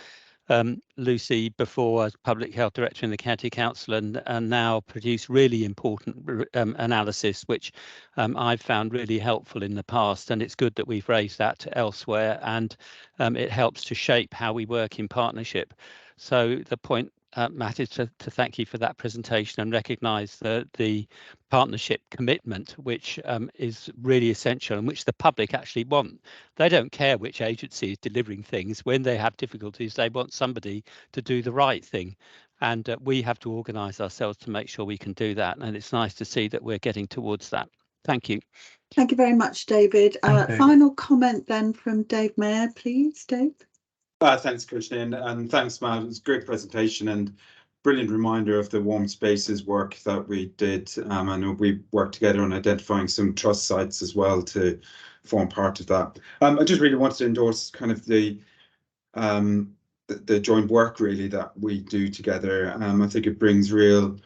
D: Lucy, before as Public Health Director in the County Council, and now produce really important analysis, which I've found really helpful in the past, and it's good that we've raised that elsewhere, and it helps to shape how we work in partnership. So the point Matt, is to thank you for that presentation and recognise the partnership commitment, which is really essential and which the public actually want. They don't care which agency is delivering things. When they have difficulties, they want somebody to do the right thing. And we have to organise ourselves to make sure we can do that. And it's nice to see that we're getting towards that. Thank you.
A: Thank you very much, David.
H: Thank you.
A: Final comment then from Dave Mayer, please, Dave.
J: Thanks, Christine, and thanks, Matt. It was a great presentation and brilliant reminder of the Warm Spaces work that we did. I know we worked together on identifying some trust sites as well to form part of that. I just really wanted to endorse kind of the joint work really that we do together. I think it brings real,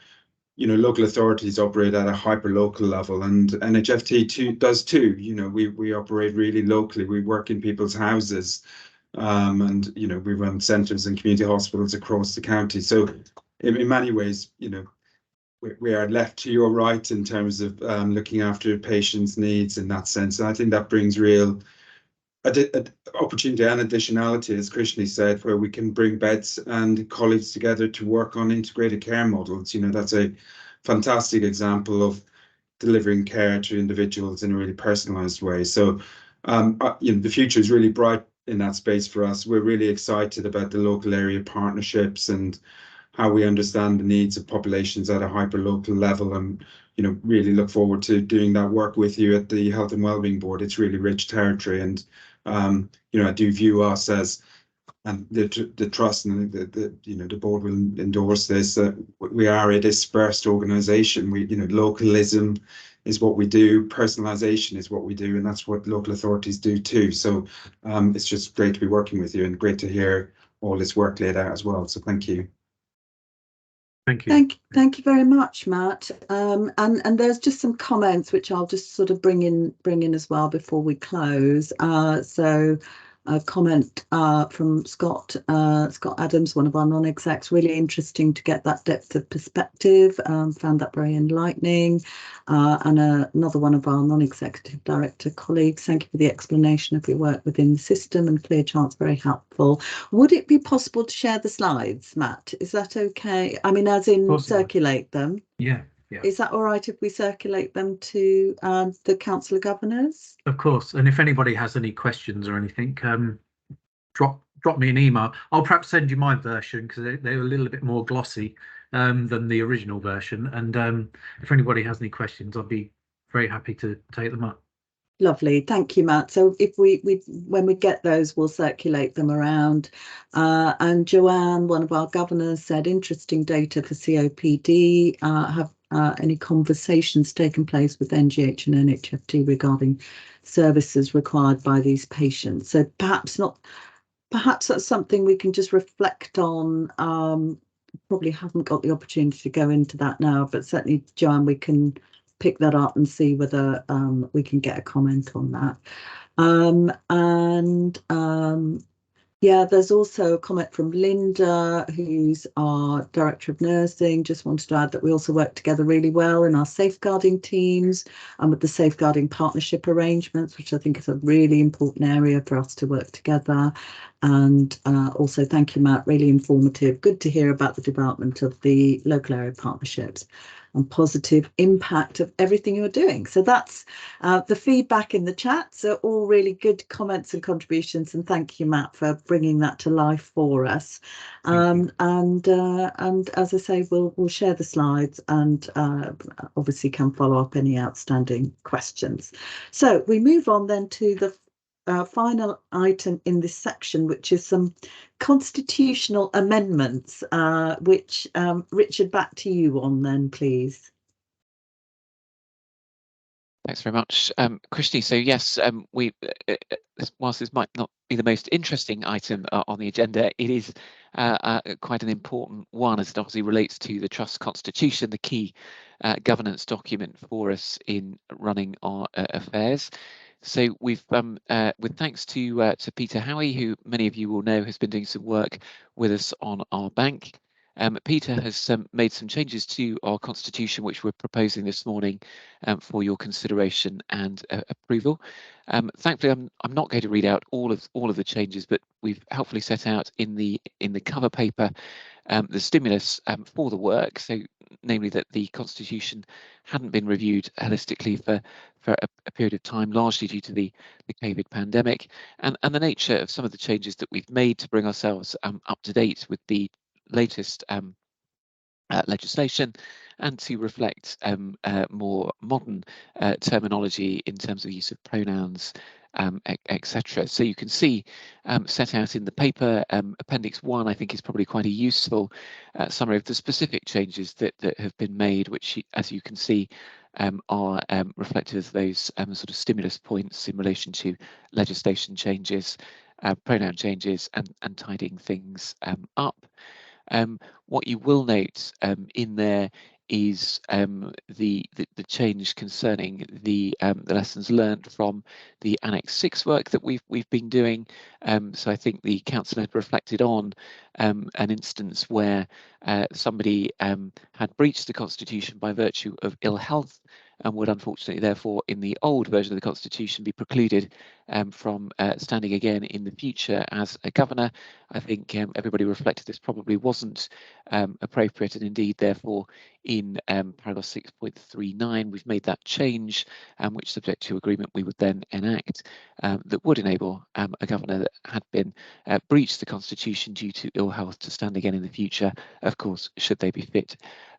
J: local authorities operate at a hyper local level, and NHFT does too. We operate really locally. We work in people's houses. And we run centres and community hospitals across the county. So in many ways, we are left to your right in terms of looking after patients' needs in that sense. And I think that brings real opportunity and additionality, as Krishni said, where we can bring beds and colleagues together to work on integrated care models. That's a fantastic example of delivering care to individuals in a really personalised way. So the future is really bright in that space for us. We're really excited about the local area partnerships and how we understand the needs of populations at a hyper local level, and really look forward to doing that work with you at the Health and Wellbeing Board. It's really rich territory, and I do view us as, and the trust and the board will endorse this, that we are a dispersed organisation. Localism is what we do, personalisation is what we do, and that's what local authorities do too. So it's just great to be working with you, and great to hear all this work laid out as well. So thank you.
H: Thank you.
A: Thank you very much, Matt. And there's just some comments which I'll just sort of bring in as well before we close. So a comment from Scott Adams, one of our non-execs. Really interesting to get that depth of perspective. Found that very enlightening. And another one of our non-executive director colleagues. Thank you for the explanation of your work within the system and clear charts. Very helpful. Would it be possible to share the slides, Matt? Is that okay? I mean, as in circulate them.
H: Yeah.
A: Is that all right if we circulate them to the Council of Governors?
H: Of course. And if anybody has any questions or anything, drop me an email. I'll perhaps send you my version because they're a little bit more glossy than the original version. And if anybody has any questions, I'll be very happy to take them up.
A: Lovely, thank you, Matt. So if when we get those, we'll circulate them around. And Joanne, one of our governors, said interesting data for COPD. Have any conversations taken place with NGH and NHFT regarding services required by these patients? So perhaps that's something we can just reflect on. Probably haven't got the opportunity to go into that now, but certainly, Joanne, we can pick that up and see whether we can get a comment on that. Yeah, there's also a comment from Linda, who's our Director of Nursing. Just wanted to add that we also work together really well in our safeguarding teams and with the safeguarding partnership arrangements, which I think is a really important area for us to work together. And also, thank you, Matt, really informative. Good to hear about the development of the local area partnerships and positive impact of everything you're doing. So that's the feedback in the chat. So all really good comments and contributions. And thank you, Matt, for bringing that to life for us. And as I say, we'll share the slides and obviously can follow up any outstanding questions. So we move on then to the final item in this section, which is some constitutional amendments, which Richard, back to you on then, please.
B: Thanks very much, Christy. So yes, whilst this might not be the most interesting item on the agenda, it is quite an important one, as it obviously relates to the Trust Constitution, the key governance document for us in running our affairs. So we've, with thanks to Peter Howie, who many of you will know has been doing some work with us on our bank, Peter has made some changes to our constitution, which we're proposing this morning for your consideration and approval. Thankfully, I'm not going to read out all of the changes, but we've helpfully set out in the cover paper the stimulus for the work. So, namely that the constitution hadn't been reviewed holistically for a period of time, largely due to the COVID pandemic, and the nature of some of the changes that we've made to bring ourselves up to date with the latest legislation, and to reflect more modern terminology in terms of use of pronouns, etc. So you can see set out in the paper, Appendix 1, I think, is probably quite a useful summary of the specific changes that have been made, which, as you can see, are reflected as those sort of stimulus points in relation to legislation changes, pronoun changes, and tidying things up. What you will note in there is the change concerning the lessons learned from the Annex 6 work that we've been doing. So I think the council had reflected on an instance where somebody had breached the constitution by virtue of ill health, and would unfortunately therefore in the old version of the constitution be precluded from standing again in the future as a governor. I think everybody reflected this probably wasn't appropriate, and indeed therefore in paragraph 6.39 we've made that change, which, subject to agreement, we would then enact, that would enable a governor that had been breached the constitution due to ill health to stand again in the future, of course, should they be fit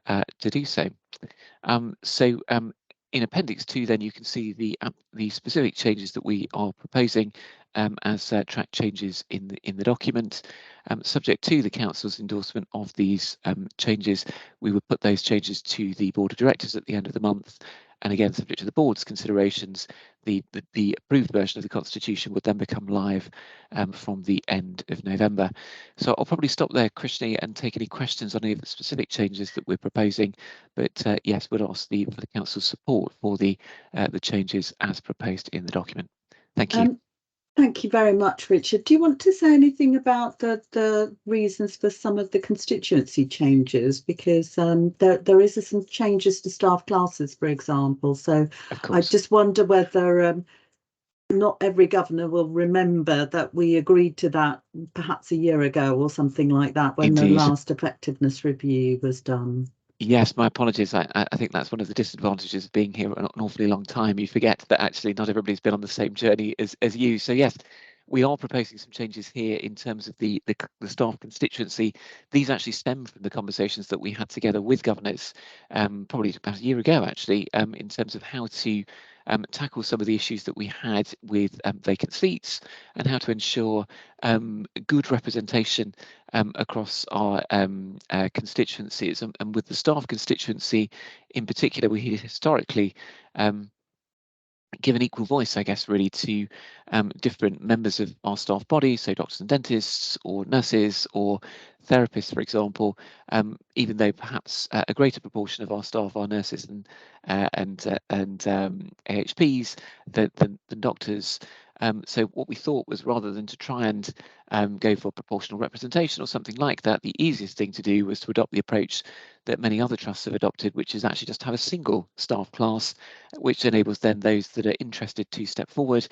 B: to do so. In Appendix 2, then, you can see the specific changes that we are proposing as track changes in the document. Subject to the council's endorsement of these changes, we would put those changes to the board of directors at the end of the month. And again, subject to the board's considerations, the approved version of the constitution would then become live from the end of November. So I'll probably stop there, Krishni, and take any questions on any of the specific changes that we're proposing. But yes, we'll ask for the council's support for the changes as proposed in the document. Thank you.
A: Thank you very much, Richard. Do you want to say anything about the reasons for some of the constituency changes? Because there is some changes to staff classes, for example. So I just wonder whether not every governor will remember that we agreed to that perhaps a year ago or something like that when the last effectiveness review was done.
B: Yes, my apologies. I think that's one of the disadvantages of being here an awfully long time. You forget that actually not everybody's been on the same journey as you. So yes, we are proposing some changes here in terms of the staff constituency. These actually stem from the conversations that we had together with governors probably about a year ago, actually, in terms of how to tackle some of the issues that we had with vacant seats, and how to ensure good representation across our constituencies. And with the staff constituency in particular, we historically given equal voice, I guess, really to different members of our staff body, so doctors and dentists, or nurses, or therapists, for example, even though perhaps a greater proportion of our staff are nurses and AHPs than doctors. So what we thought was, rather than to try and go for proportional representation or something like that, the easiest thing to do was to adopt the approach that many other trusts have adopted, which is actually just have a single staff class, which enables then those that are interested to step forward,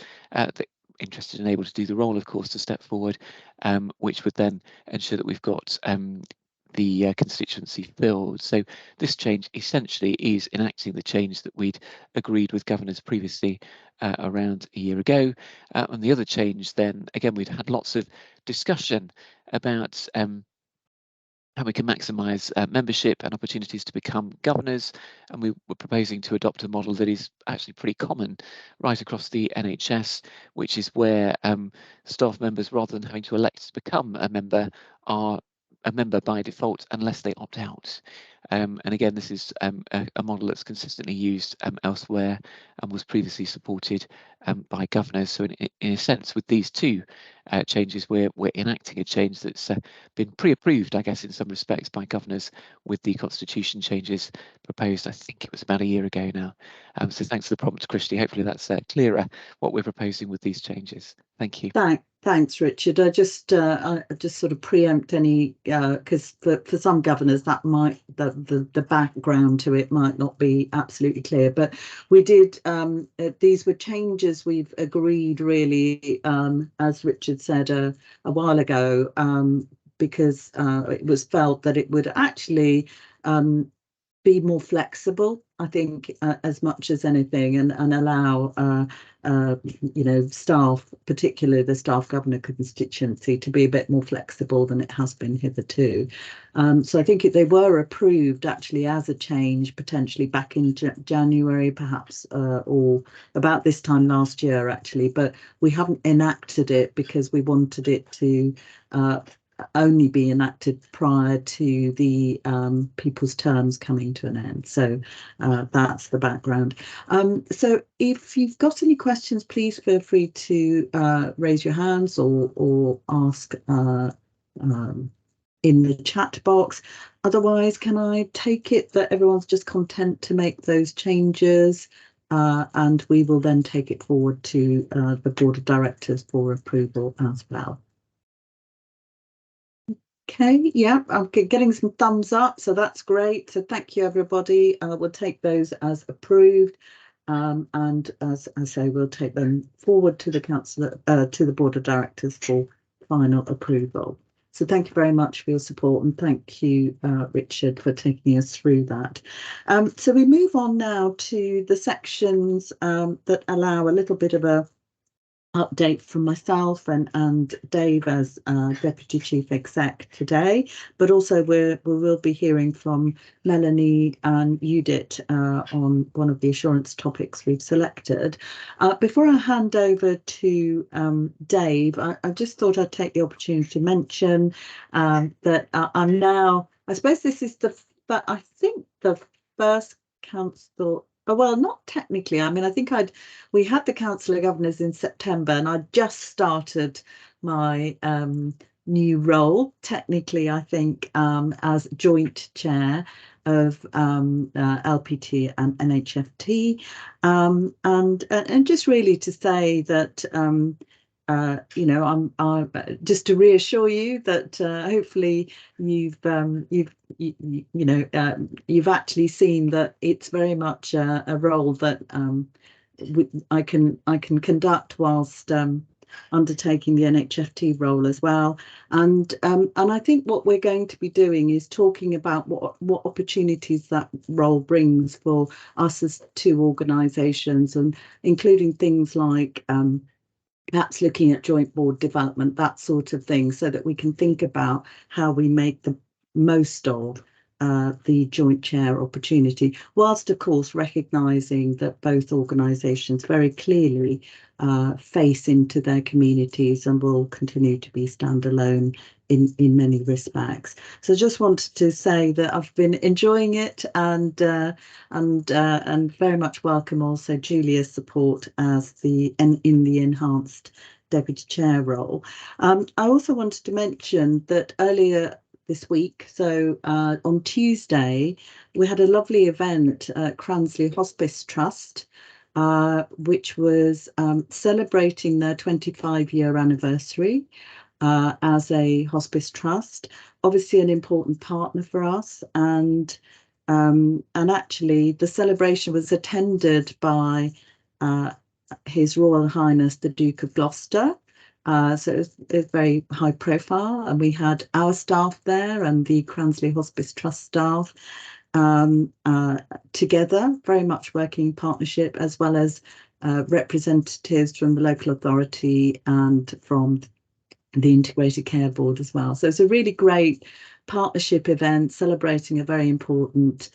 B: interested and able to do the role, of course, to step forward, which would then ensure that we've got the constituency filled. So this change essentially is enacting the change that we'd agreed with governors previously around a year ago. And the other change then, again, we'd had lots of discussion about how we can maximise membership and opportunities to become governors, and we were proposing to adopt a model that is actually pretty common right across the NHS, which is where staff members, rather than having to elect to become a member, are a member by default unless they opt out. And again, this is a model that's consistently used elsewhere and was previously supported by governors. So in a sense, with these two changes, we're enacting a change that's been pre-approved, I guess, in some respects by governors with the constitution changes proposed. I think it was about a year ago now. So thanks for the prompt, Christy. Hopefully that's clearer what we're proposing with these changes. Thank you.
A: Thanks, Richard. I just sort of preempt any, because for some governors that might the background to it might not be absolutely clear. But we did these were changes we've agreed really, as Richard said a while ago, because it was felt that it would actually be more flexible, I think, as much as anything, and allow staff, particularly the staff governor constituency, to be a bit more flexible than it has been hitherto. So I think they were approved actually as a change potentially back in January, perhaps, or about this time last year actually, but we haven't enacted it because we wanted it to only be enacted prior to the people's terms coming to an end. So that's the background. So if you've got any questions, please feel free to raise your hands or ask in the chat box. Otherwise, can I take it that everyone's just content to make those changes, and we will then take it forward to the Board of Directors for approval as well? Okay, yeah, I'm getting some thumbs up, so that's great. So thank you, everybody. We'll take those as approved, and as I say, we'll take them forward to the council, to the Board of Directors for final approval. So thank you very much for your support, and thank you, Richard, for taking us through that. So we move on now to the sections that allow a little bit of a update from myself and Dave as Deputy Chief Exec today, but also we will be hearing from Melanie and Judith on one of the assurance topics we've selected. Before I hand over to Dave, I just thought I'd take the opportunity to mention that I'm now, I suppose this is I think the first council. Well, not technically. I mean, I think we had the Council of Governors in September, and I just started my new role, technically, I think, as joint chair of LPT and NHFT, and just really to say that I'm just to reassure you that hopefully you've actually seen that it's very much a role that I can conduct whilst undertaking the NHFT role as well, and I think what we're going to be doing is talking about what opportunities that role brings for us as two organisations, and including things like perhaps looking at joint board development, that sort of thing, so that we can think about how we make the most of the joint chair opportunity, whilst of course recognising that both organisations very clearly face into their communities and will continue to be standalone in many respects. So just wanted to say that I've been enjoying it, and very much welcome also Julia's support as in the enhanced deputy chair role. I also wanted to mention that earlier this week, so on Tuesday, we had a lovely event at Cransley Hospice Trust, which was celebrating their 25-year anniversary as a hospice trust. Obviously an important partner for us, and actually the celebration was attended by His Royal Highness the Duke of Gloucester. So it was very high profile, and we had our staff there and the Cransley Hospice Trust staff together, very much working in partnership, as well as representatives from the local authority and from the Integrated Care Board as well. So it's a really great partnership event celebrating a very important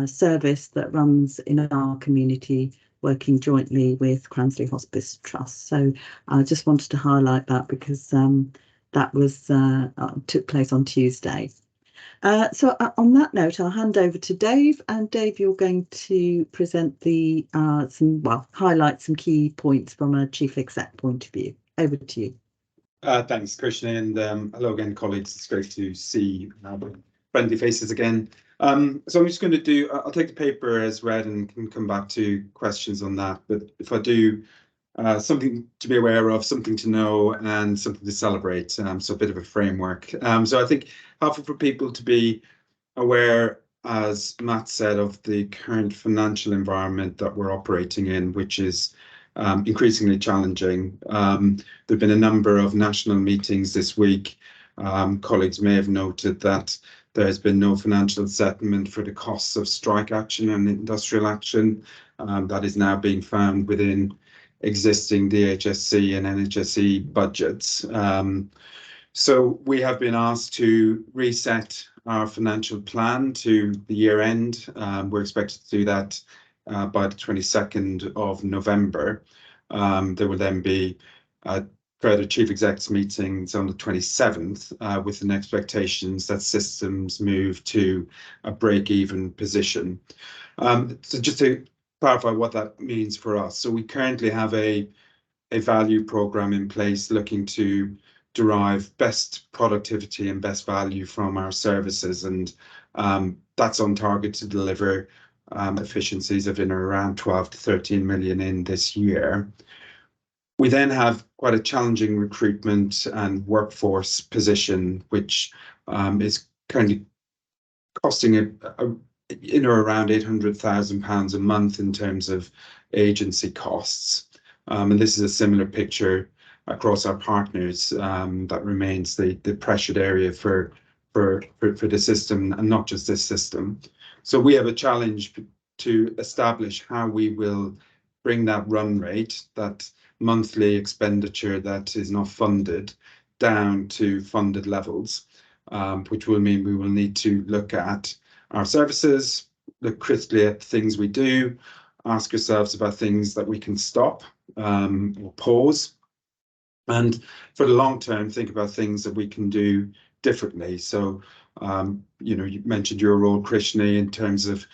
A: service that runs in our community, working jointly with Cransley Hospice Trust. So I just wanted to highlight that because that was took place on Tuesday. So on that note, I'll hand over to Dave, and Dave, you're going to present the highlight some key points from a chief exec point of view. Over to you.
J: Thanks, Krishna, and hello again, colleagues. It's great to see friendly faces again. So I'm just going to do, I'll take the paper as read and can come back to questions on that. But if I do, something to be aware of, something to know, and something to celebrate. So a bit of a framework. So I think helpful for people to be aware, as Matt said, of the current financial environment that we're operating in, which is increasingly challenging. There have been a number of national meetings this week. Colleagues may have noted that there has been no financial settlement for the costs of strike action and industrial action. That is now being found within existing DHSC and NHSE budgets. So we have been asked to reset our financial plan to the year end. We're expected to do that by the 22nd of November. There will then be further chief execs meetings on the 27th with an expectations that systems move to a break-even position. So just to clarify what that means for us. So we currently have a value program in place looking to derive best productivity and best value from our services, and that's on target to deliver efficiencies of in around 12 to 13 million in this year. We then have quite a challenging recruitment and workforce position, which is currently costing in or around £800,000 a month in terms of agency costs. And this is a similar picture across our partners. That remains the pressured area for the system, and not just this system. So we have a challenge to establish how we will bring that run rate, that monthly expenditure that is not funded, down to funded levels, which will mean we will need to look at our services, look critically at things we do, ask ourselves about things that we can stop or pause, and for the long term, think about things that we can do differently. So, you mentioned your role, Krishna, in terms of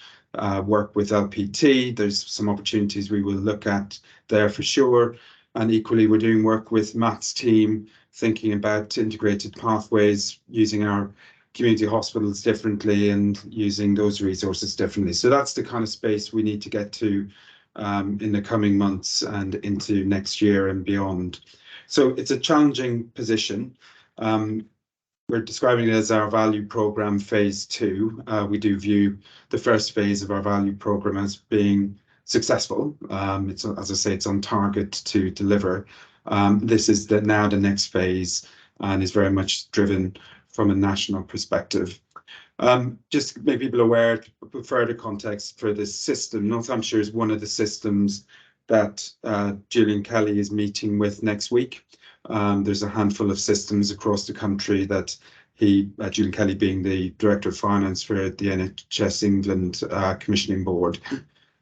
J: work with LPT. There's some opportunities we will look at there for sure. And equally, we're doing work with Matt's team, thinking about integrated pathways, using our community hospitals differently and using those resources differently. So that's the kind of space we need to get to in the coming months and into next year and beyond. So it's a challenging position. We're describing it as our value program phase 2. We do view the first phase of our value program as being successful. It's, as I say, it's on target to deliver. This is now the next phase and is very much driven from a national perspective. Just to make people aware, for further context for this system, Northamptonshire is one of the systems that Julian Kelly is meeting with next week. There's a handful of systems across the country that Julian Kelly being the Director of Finance for the NHS England Commissioning Board.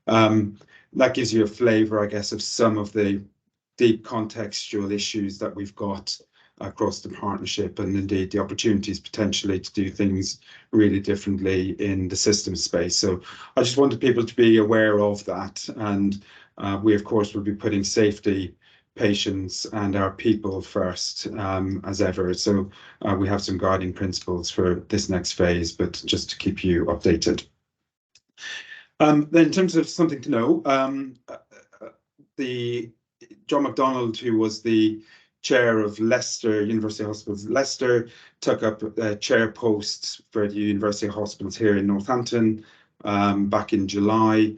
J: That gives you a flavour, I guess, of some of the deep contextual issues that we've got across the partnership, and indeed the opportunities potentially to do things really differently in the system space. So I just wanted people to be aware of that, and we of course will be putting safety, patients and our people first as ever. So we have some guiding principles for this next phase, but just to keep you updated. Then in terms of something to know, John MacDonald, who was the chair of Leicester, University Hospitals Leicester, took up chair posts for the University Hospitals here in Northampton back in July.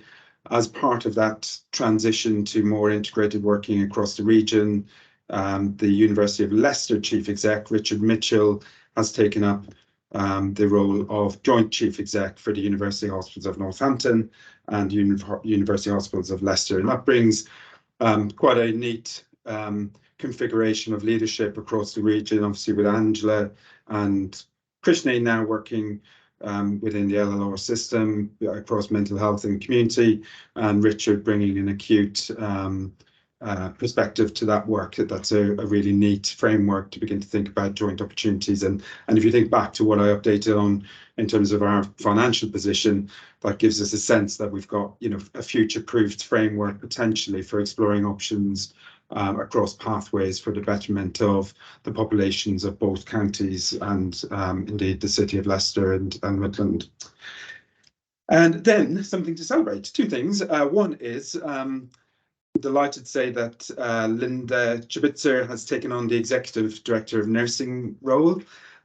J: As part of that transition to more integrated working across the region, the University of Leicester Chief Exec, Richard Mitchell, has taken up the role of Joint Chief Exec for the University Hospitals of Northampton and University Hospitals of Leicester. And that brings quite a neat configuration of leadership across the region, obviously with Angela and Krishna now working within the LLR system across mental health and community, and Richard bringing an acute perspective to that work. That's a really neat framework to begin to think about joint opportunities. And if you think back to what I updated on in terms of our financial position, that gives us a sense that we've got, a future-proofed framework potentially for exploring options across pathways for the betterment of the populations of both counties and indeed the city of Leicester and Midland. And then something to celebrate, two things. One is delighted to say that Linda Chibitzer has taken on the Executive Director of Nursing role.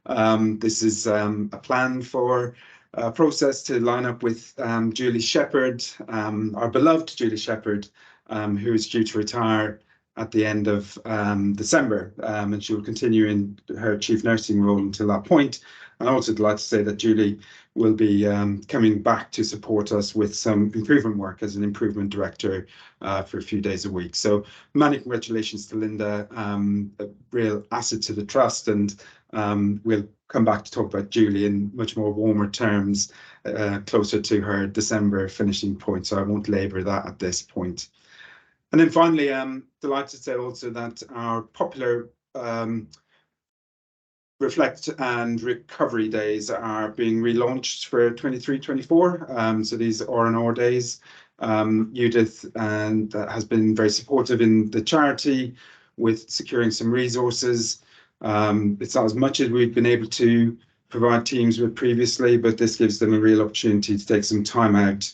J: This is a plan for a process to line up with Julie Shepherd, our beloved Julie Shepherd, who is due to retire at the end of December, and she will continue in her Chief Nursing role until that point. And also delighted to say that Julie will be coming back to support us with some improvement work as an improvement director for a few days a week. So many congratulations to Linda, a real asset to the trust, and we'll come back to talk about Julie in much more warmer terms closer to her December finishing point, so I won't labour that at this point. And then finally, delighted to say also that our popular Reflect and Recovery Days are being relaunched for 23-24. So these R&R days. Judith has been very supportive in the charity with securing some resources. It's not as much as we've been able to provide teams with previously, but this gives them a real opportunity to take some time out,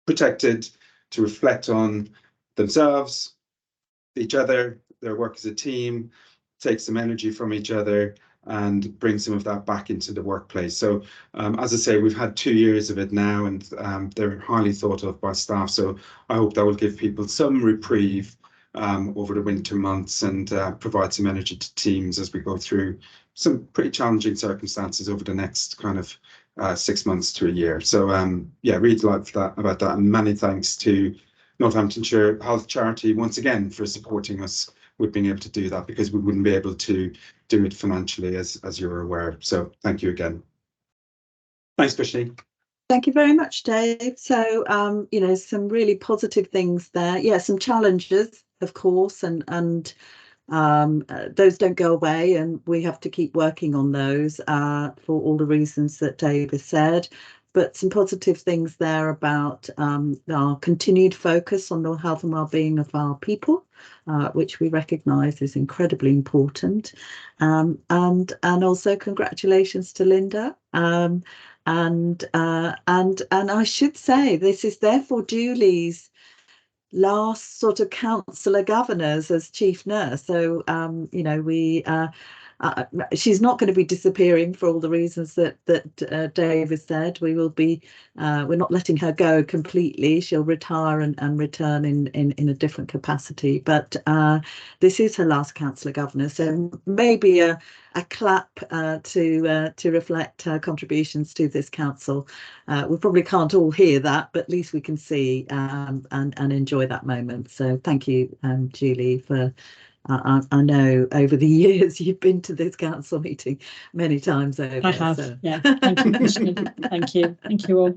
J: protected, to reflect on themselves, each other, their work as a team, take some energy from each other, and bring some of that back into the workplace. So as I say, we've had 2 years of it now, and they're highly thought of by staff. So I hope that will give people some reprieve over the winter months and provide some energy to teams as we go through some pretty challenging circumstances over the next kind of 6 months to a year. So yeah, really delighted about that, and many thanks to Northamptonshire Health Charity once again for supporting us with being able to do that, because we wouldn't be able to do it financially, as you're aware. So thank you again. Thanks, Prishni.
A: Thank you very much, Dave. So, you know, some really positive things there. Yeah, some challenges, of course, and those don't go away, and we have to keep working on those for all the reasons that Dave has said. But some positive things there about our continued focus on the health and well-being of our people, which we recognise is incredibly important. And also congratulations to Linda. And I should say this is therefore Julie's last sort of councillor governors as chief nurse. So you know, we she's not going to be disappearing for all the reasons that Dave has said. We will be we're not letting her go completely. She'll retire and return in a different capacity, but this is her last councillor governor, so maybe a clap to reflect her contributions to this council. We probably can't all hear that, but at least we can see and enjoy that moment. So thank you, Julie, for I know over the years you've been to this council meeting many times over.
K: I have,
A: so.
K: Yeah. Thank you, thank you all.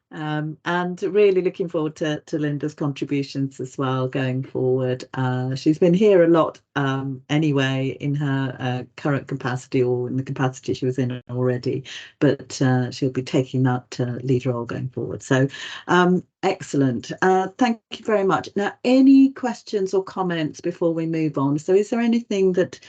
A: And really looking forward to Linda's contributions as well going forward. She's been here a lot anyway in her current capacity, or in the capacity she was in already, but she'll be taking that lead role going forward. So excellent. Thank you very much. Now, any questions or comments before we move on? So is there anything that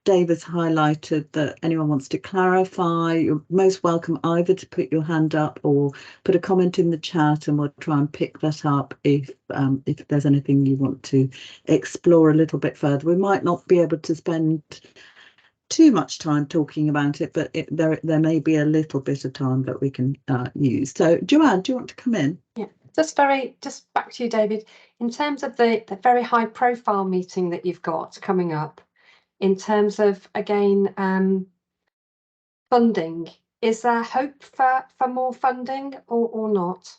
A: Dave has highlighted that anyone wants to clarify? You're most welcome either to put your hand up or put a comment in the chat, and we'll try and pick that up if there's anything you want to explore a little bit further. We might not be able to spend too much time talking about it, but there may be a little bit of time that we can use. So Joanne, do you want to come in?
L: Yeah, just back to you, David. In terms of the very high profile meeting that you've got coming up, in terms of, again, funding, is there hope for more funding or not?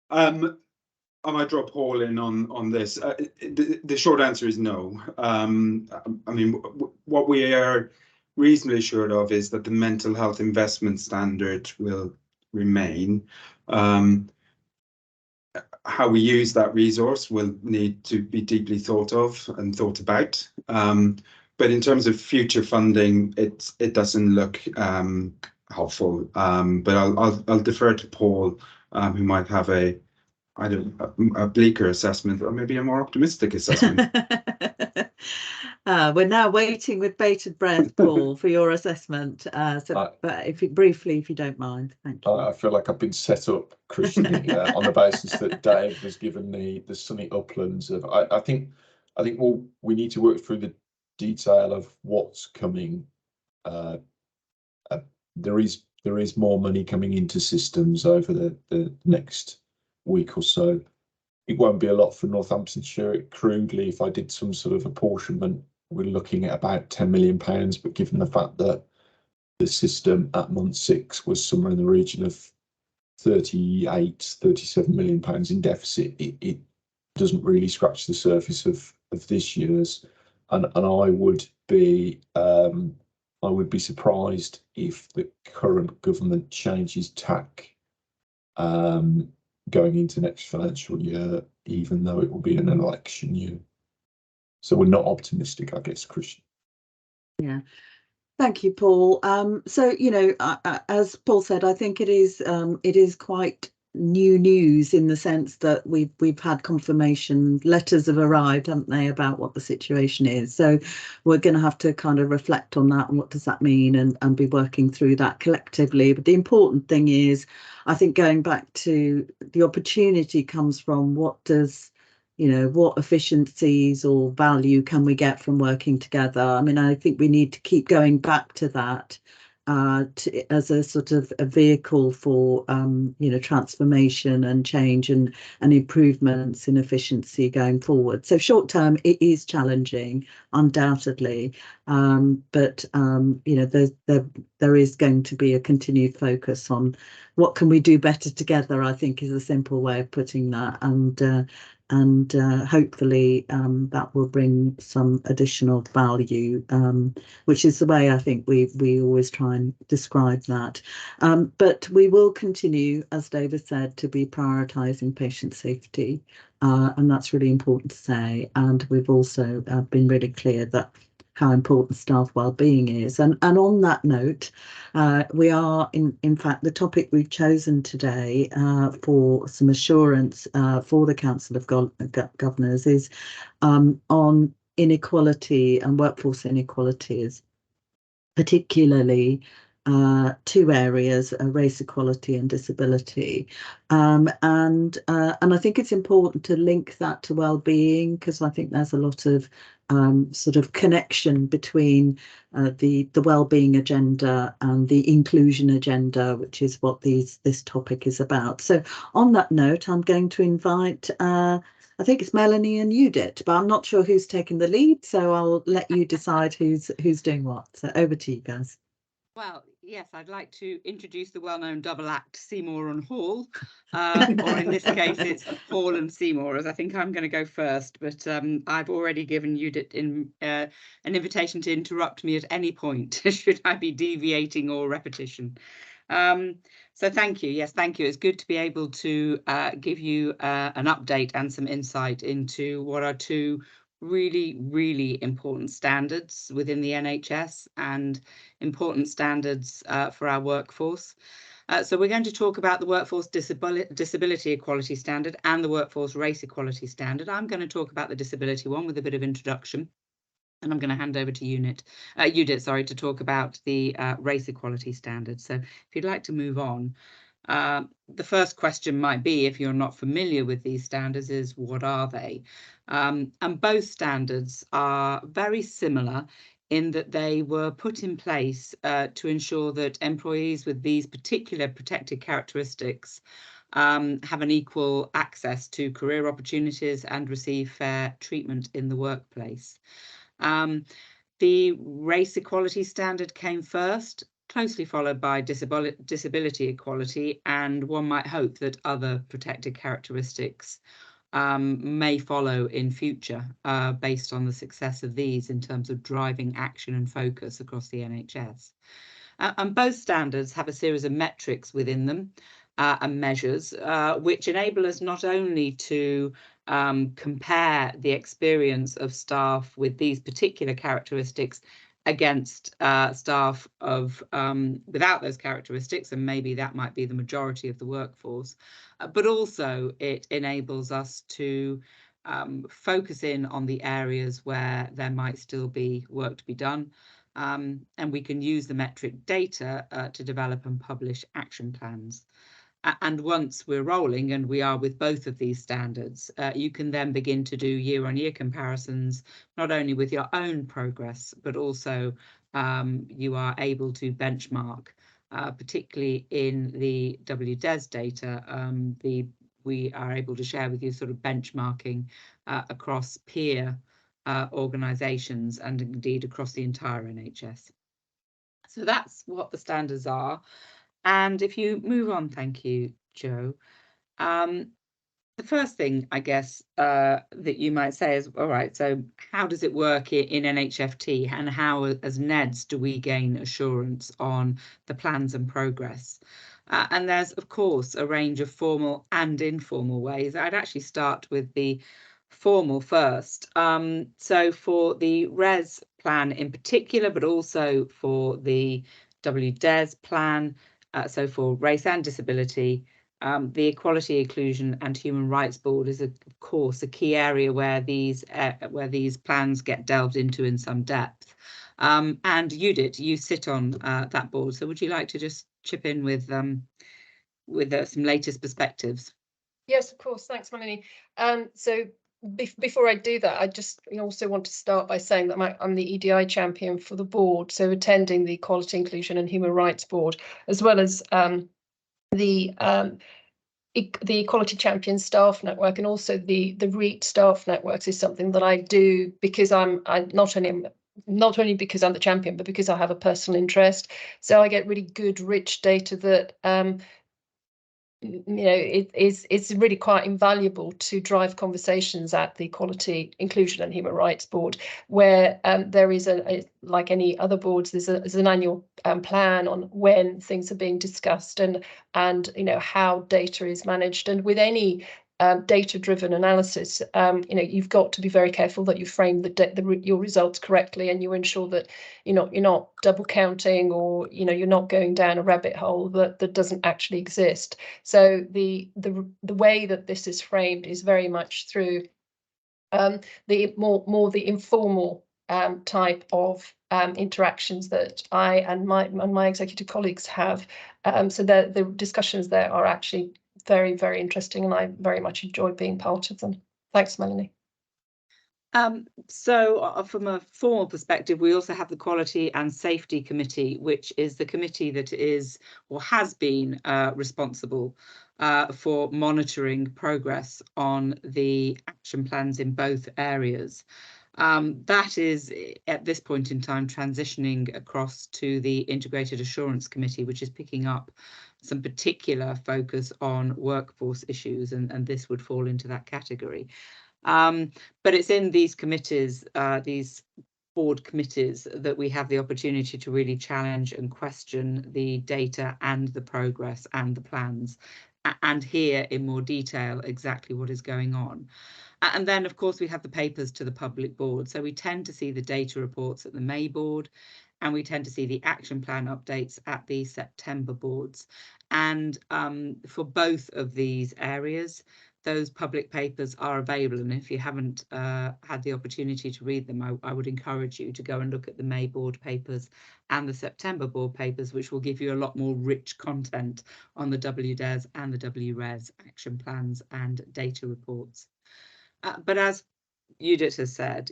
J: I might drop Paul in on this. The short answer is no. I mean, what we are reasonably assured of is that the mental health investment standard will remain. How we use that resource will need to be deeply thought of and thought about. But in terms of future funding, it doesn't look helpful. But I'll defer to Paul, who might have a a bleaker assessment, or maybe a more optimistic assessment.
A: We're now waiting with bated breath, Paul, for your assessment. But if you don't mind, thank you.
M: I feel like I've been set up, Christian, on the basis that Dave has given the sunny uplands of. I think we need to work through the detail of what's coming. There is more money coming into systems over the next week or so. It won't be a lot for Northamptonshire. Crudely, if I did some sort of apportionment, we're looking at about £10 million. But given the fact that the system at month 6 was somewhere in the region of £37 million in deficit, it doesn't really scratch the surface of this year's. And I would be surprised if the current government changes tack going into next financial year, even though it will be an election year. So we're not optimistic, I guess, Christian.
A: Yeah. Thank you, Paul. So, as Paul said, I think it is quite new news in the sense that we've had confirmation letters have arrived, haven't they, about what the situation is. So we're going to have to kind of reflect on that and what does that mean, and be working through that collectively. But the important thing is, I think, going back to the opportunity comes from what efficiencies or value can we get from working together. I mean, I think we need to keep going back to that as a sort of a vehicle for transformation and change and improvements in efficiency going forward. So short term it is challenging, undoubtedly, but there is going to be a continued focus on what can we do better together, I think, is a simple way of putting that, and hopefully that will bring some additional value, which is the way I think we always try and describe that. But we will continue, as David said, to be prioritising patient safety, and that's really important to say. And we've also been really clear that how important staff well-being is. And on that note, we are, in fact, the topic we've chosen today for some assurance for the Council of Governors is on inequality and workforce inequalities, particularly two areas, race equality and disability, and I think it's important to link that to well-being, because I think there's a lot of sort of connection between the well-being agenda and the inclusion agenda, which is what this topic is about. So on that note, I'm going to invite I think it's Melanie and Judith, but I'm not sure who's taking the lead, so I'll let you decide who's doing what. So over to you guys.
N: Well, yes, I'd like to introduce the well-known double act Seymour and Hall, or in this case it's Hall and Seymour, as I think I'm going to go first, but I've already given you an invitation to interrupt me at any point should I be deviating or repetition. So thank you. Yes, thank you. It's good to be able to give you an update and some insight into what are two really, really important standards within the NHS and important standards for our workforce. So we're going to talk about the Workforce Disability Equality Standard and the Workforce Race Equality Standard. I'm going to talk about the disability one with a bit of introduction, and I'm going to hand over to Judith, to talk about the Race Equality Standard. So if you'd like to move on. The first question might be, if you're not familiar with these standards, is what are they? And both standards are very similar in that they were put in place to ensure that employees with these particular protected characteristics have an equal access to career opportunities and receive fair treatment in the workplace. The Race Equality Standard came first, closely followed by disability equality, and one might hope that other protected characteristics may follow in future based on the success of these in terms of driving action and focus across the NHS. And both standards have a series of metrics within them and measures which enable us not only to compare the experience of staff with these particular characteristics against staff of without those characteristics, and maybe that might be the majority of the workforce, but also it enables us to focus in on the areas where there might still be work to be done, and we can use the metric data to develop and publish action plans. And once we're rolling, and we are with both of these standards, you can then begin to do year-on-year comparisons, not only with your own progress, but also you are able to benchmark, particularly in the WDES data. We are able to share with you sort of benchmarking across peer organisations and indeed across the entire NHS. So that's what the standards are. And if you move on, thank you, Joe. The first thing, I guess, that you might say is, all right, so how does it work in NHFT, and how, as NEDs, do we gain assurance on the plans and progress? And there's, of course, a range of formal and informal ways. I'd actually start with the formal first. So for the RES plan in particular, but also for the WDES plan, so for race and disability, the Equality, Inclusion and Human Rights Board is, of course, a key area where these plans get delved into in some depth. And Judith, you sit on that board, so would you like to just chip in with some latest perspectives?
E: Yes, of course. Thanks, Melanie. So before I do that, I just also want to start by saying that I'm the EDI champion for the board, so attending the Equality, Inclusion and Human Rights Board, as well as the Equality Champion Staff Network, and also the REIT Staff Networks is something that I do because I'm not only because I'm the champion, but because I have a personal interest. So I get really good, rich data that it's really quite invaluable to drive conversations at the Equality, Inclusion and Human Rights Board, where there is like any other boards, there's an annual plan on when things are being discussed and how data is managed. And with any data-driven analysis, you've got to be very careful that you frame your results correctly, and you ensure that you're not double counting, or you're not going down a rabbit hole that doesn't actually exist. So the way that this is framed is very much through the more the informal type of interactions that I and my executive colleagues have. So the discussions there are actually very, very interesting, and I very much enjoy being part of them. Thanks, Melanie.
N: So from a formal perspective, we also have the Quality and Safety Committee, which is the committee that is or has been responsible for monitoring progress on the action plans in both areas. That is, at this point in time, transitioning across to the Integrated Assurance Committee, which is picking up some particular focus on workforce issues, and this would fall into that category. But it's in these committees, these board committees, that we have the opportunity to really challenge and question the data and the progress and the plans, and hear in more detail exactly what is going on. And then, of course, we have the papers to the public board. So we tend to see the data reports at the May board, and we tend to see the action plan updates at the September boards. And for both of these areas, those public papers are available. And if you haven't had the opportunity to read them, I would encourage you to go and look at the May board papers and the September board papers, which will give you a lot more rich content on the WDES and the WRES action plans and data reports. But as Judith has said,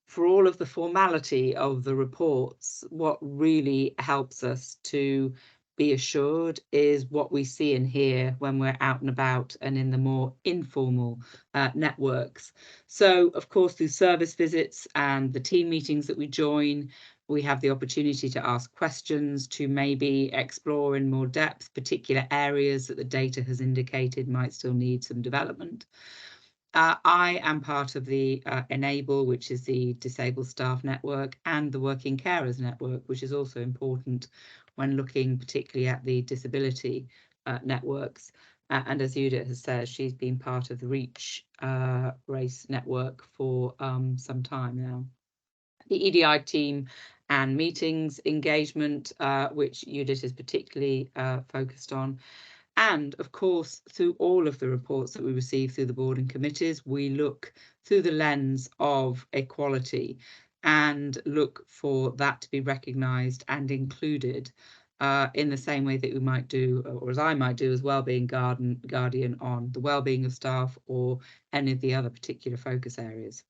N: for all of the formality of the reports, what really helps us to be assured is what we see and hear when we're out and about and in the more informal networks. So, of course, through service visits and the team meetings that we join, we have the opportunity to ask questions, to maybe explore in more depth particular areas that the data has indicated might still need some development. I am part of the Enable, which is the Disabled Staff Network, and the Working Carers Network, which is also important when looking particularly at the disability networks. And as Judith has said, she's been part of the REACH race network for some time now. the EDI team and meetings engagement, which Judith is particularly focused on. And of course, through all of the reports that we receive through the board and committees, we look through the lens of equality and look for that to be recognised and included in the same way that we might do, or as I might do as wellbeing guardian on the wellbeing of staff or any of the other particular focus areas.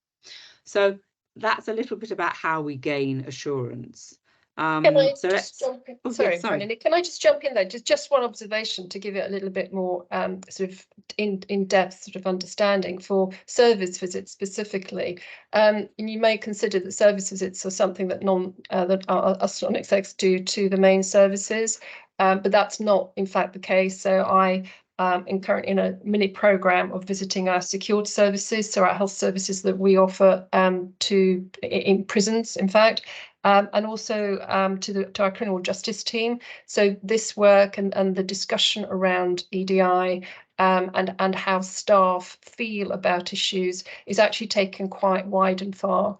N: So that's a little bit about how we gain assurance.
E: Can I
N: so
E: just jump in? Sorry, can I just jump in there? Just one observation to give it a little bit more sort of in depth sort of understanding for service visits specifically. And you may consider that service visits are something that us non-execs do to the main services, but that's not in fact the case. So I am currently in a mini program of visiting our secured services, so our health services that we offer in prisons, in fact. And also to our criminal justice team. So this work and the discussion around EDI and how staff feel about issues is actually taken quite wide and far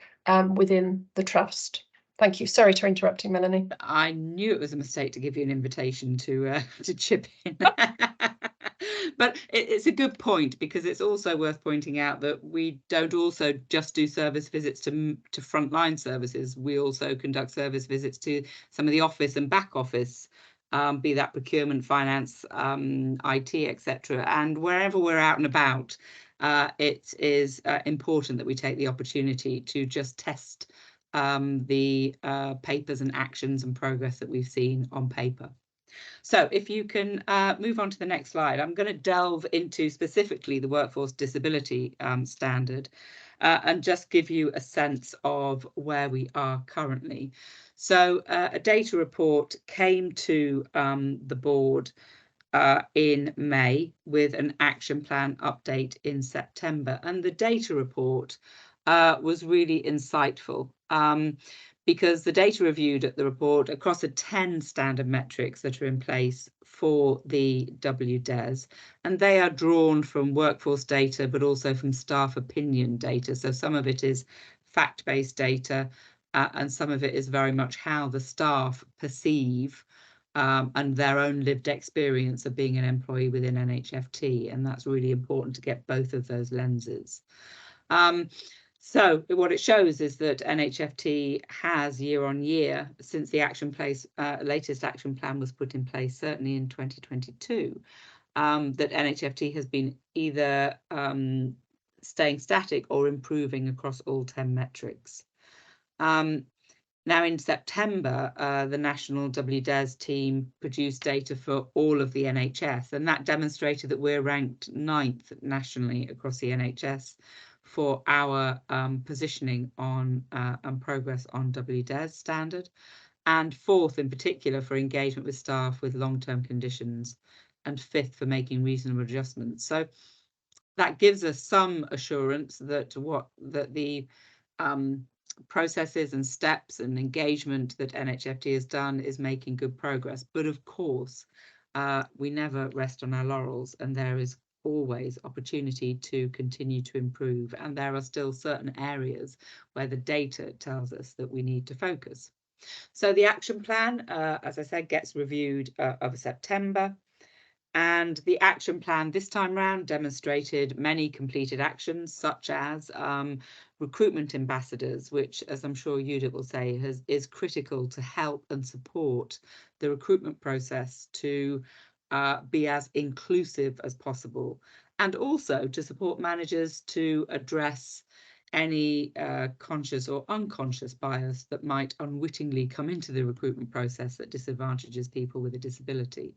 E: within the trust. Thank you. Sorry to interrupt you, Melanie.
N: I knew it was a mistake to give you an invitation to chip in. But it's a good point, because it's also worth pointing out that we don't also just do service visits to frontline services. We also conduct service visits to some of the office and back office, be that procurement, finance, IT, etc. And wherever we're out and about, it is important that we take the opportunity to just test the papers and actions and progress that we've seen on paper. So if you can move on to the next slide, I'm going to delve into specifically the workforce disability standard and just give you a sense of where we are currently. So a data report came to the board in May with an action plan update in September, and the data report was really insightful. Because the data reviewed at the report across the 10 standard metrics that are in place for the WDES, and they are drawn from workforce data, but also from staff opinion data. So some of it is fact-based data, and some of it is very much how the staff perceive and their own lived experience of being an employee within NHFT. And that's really important to get both of those lenses. So what it shows is that NHFT has year on year, since the latest action plan was put in place, certainly in 2022, that NHFT has been either staying static or improving across all 10 metrics. Now in September, the National WDES team produced data for all of the NHS, and that demonstrated that we're ranked 9th nationally across the NHS for our positioning on and progress on WDES standard, and 4th in particular for engagement with staff with long-term conditions, and 5th for making reasonable adjustments. So that gives us some assurance that the processes and steps and engagement that NHFT has done is making good progress. But of course, we never rest on our laurels, and there is always opportunity to continue to improve, and there are still certain areas where the data tells us that we need to focus. So the action plan, as I said, gets reviewed over September, and the action plan this time round demonstrated many completed actions, such as recruitment ambassadors, which, as I'm sure Judith will say, is critical to help and support the recruitment process to be as inclusive as possible, and also to support managers to address any conscious or unconscious bias that might unwittingly come into the recruitment process that disadvantages people with a disability.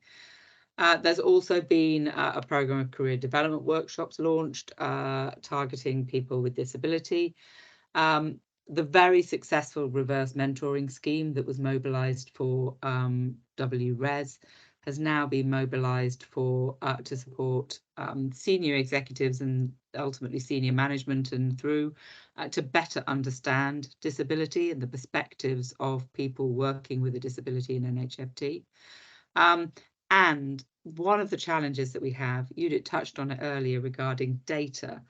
N: There's also been a programme of career development workshops launched targeting people with disability. The very successful reverse mentoring scheme that was mobilised for WRES has now been mobilised for to support senior executives and ultimately senior management and through to better understand disability and the perspectives of people working with a disability in NHFT. And one of the challenges that we have, Judith touched on it earlier regarding data,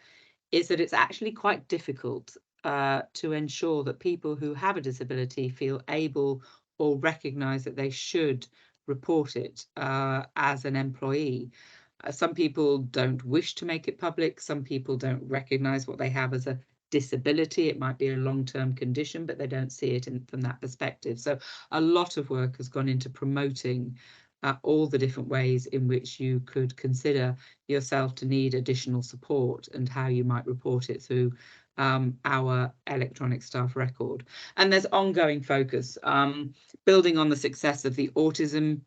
N: is that it's actually quite difficult to ensure that people who have a disability feel able or recognise that they should report it as an employee. Some people don't wish to make it public. Some people don't recognise what they have as a disability. It might be a long-term condition, but they don't see it from that perspective. So a lot of work has gone into promoting all the different ways in which you could consider yourself to need additional support and how you might report it through our electronic staff record. And there's ongoing focus, building on the success of the autism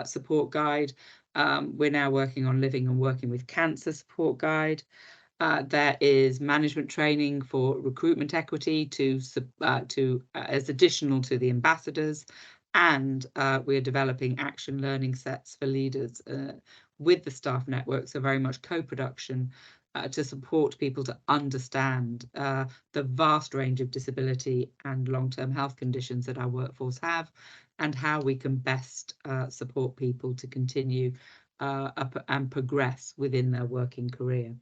N: support guide. We're now working on living and working with cancer support guide. There is management training for recruitment equity as additional to the ambassadors, and we're developing action learning sets for leaders with the staff network, so very much co-production to support people to understand the vast range of disability and long-term health conditions that our workforce have, and how we can best support people to continue and progress within their working career.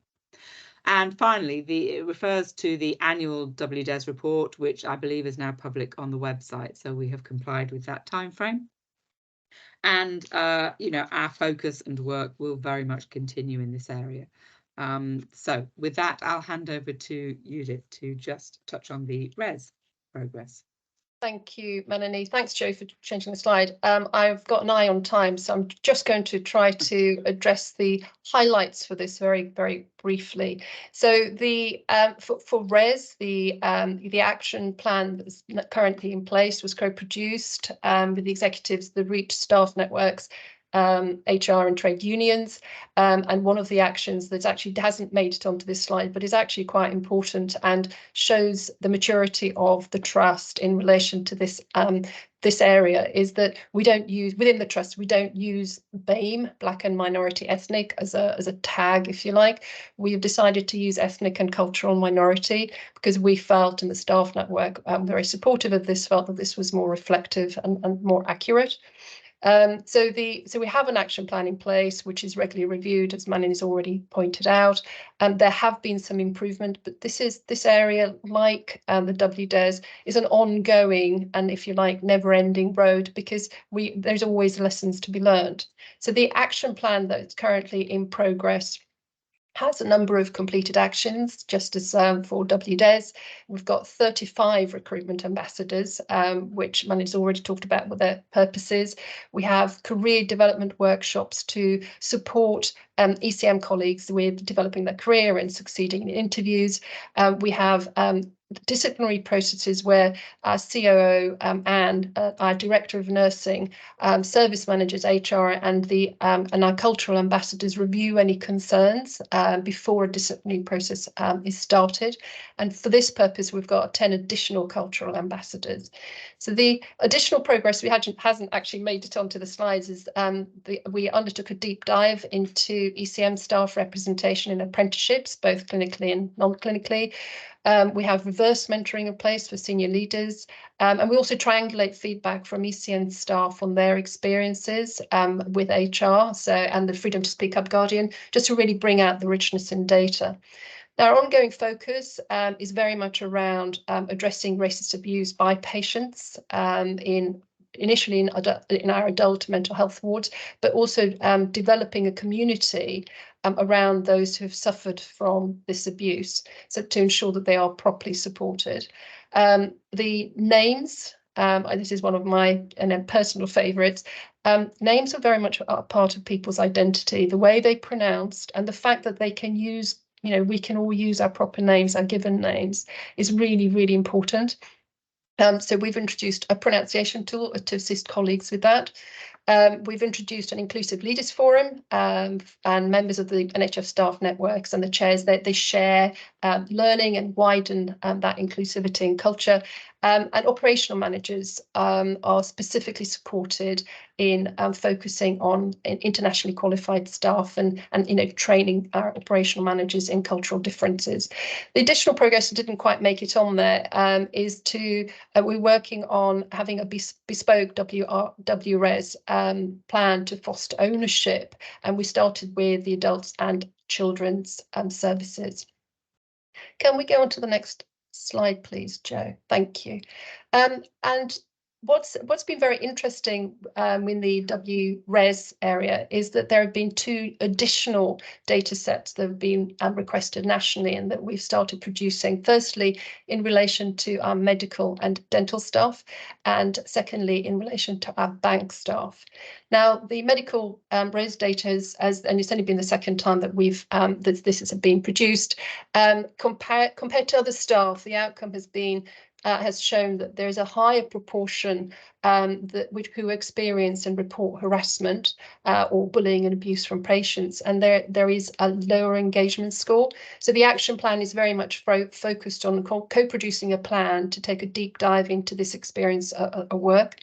N: And finally, it refers to the annual WDES report, which I believe is now public on the website. So we have complied with that timeframe. And, you know, our focus and work will very much continue in this area. So with that, I'll hand over to Judith to just touch on the RES progress.
E: Thank you, Melanie. Thanks, Joe, for changing the slide. I've got an eye on time, so I'm just going to try to address the highlights for this very, very briefly. So the for RES, the action plan that's currently in place was co-produced with the executives, the REACH staff networks, HR and trade unions, and one of the actions that actually hasn't made it onto this slide but is actually quite important and shows the maturity of the trust in relation to this this area is that we don't use, within the trust, we don't use BAME, Black and Minority Ethnic, as a tag, if you like. We've decided to use ethnic and cultural minority because we felt, in the staff network, very supportive of this, felt that this was more reflective and more accurate. So we have an action plan in place, which is regularly reviewed, as Manning has already pointed out. There have been some improvement, but this area, like the WDES, is an ongoing and, if you like, never-ending road, because there's always lessons to be learned. So the action plan that's currently in progress has a number of completed actions, just as for WDES. We've got 35 recruitment ambassadors, which Manny's already talked about what their purpose is. We have career development workshops to support ECM colleagues with developing their career and succeeding in interviews. We have disciplinary processes where our COO and our Director of Nursing, service managers, HR, and our cultural ambassadors review any concerns before a disciplinary process is started. And for this purpose, we've got 10 additional cultural ambassadors. So the additional progress hasn't actually made it onto the slides is we undertook a deep dive into ECM staff representation in apprenticeships, both clinically and non-clinically. We have reverse mentoring in place for senior leaders, and we also triangulate feedback from ECM staff on their experiences with HR, and the Freedom to Speak Up Guardian, just to really bring out the richness in data. Now, our ongoing focus is very much around addressing racist abuse by patients initially in our adult mental health wards, but also developing a community around those who have suffered from this abuse, so to ensure that they are properly supported. The names, this is one of my personal favourites, names are very much a part of people's identity, the way they pronounced and the fact that they can use, we can all use our proper names, our given names, is really, really important. So we've introduced a pronunciation tool to assist colleagues with that. We've introduced an inclusive leaders forum, and members of the NHF staff networks and the chairs, they share learning and widen that inclusivity and culture. And operational managers are specifically supported in focusing on internationally qualified staff and training our operational managers in cultural differences. The additional progress that didn't quite make it on there is we're working on having a bespoke WRES plan to foster ownership, and we started with the adults and children's services. Can we go on to the next slide, please, Joe. Thank you. And what's been very interesting in the WRES area is that there have been 2 additional data sets that have been requested nationally and that we've started producing. Firstly, in relation to our medical and dental staff, and secondly, in relation to our bank staff. Now, the medical RES data and it's only been the second time that we've that this has been produced. Compared to other staff, the outcome has shown that there is a higher proportion who experience and report harassment or bullying and abuse from patients, and there is a lower engagement score. So the action plan is very much focused on co-producing a plan to take a deep dive into this experience of work.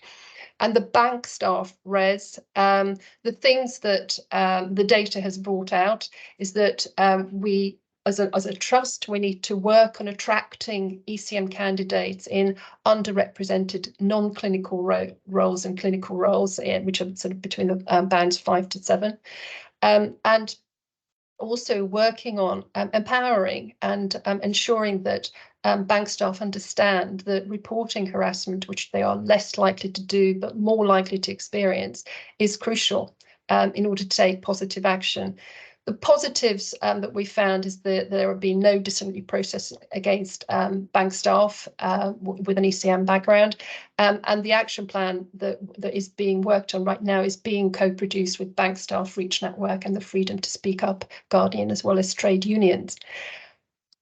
E: And the bank staff RES, the things that the data has brought out is that we, as a trust, we need to work on attracting ECM candidates in underrepresented non-clinical roles and clinical roles, which are sort of between the bands 5 to 7. And also working on empowering and ensuring that bank staff understand that reporting harassment, which they are less likely to do but more likely to experience, is crucial in order to take positive action. The positives that we found is that there have been no disciplinary process against bank staff with an ECM background, and the action plan that is being worked on right now is being co-produced with Bank Staff Reach Network and the Freedom to Speak Up Guardian, as well as trade unions.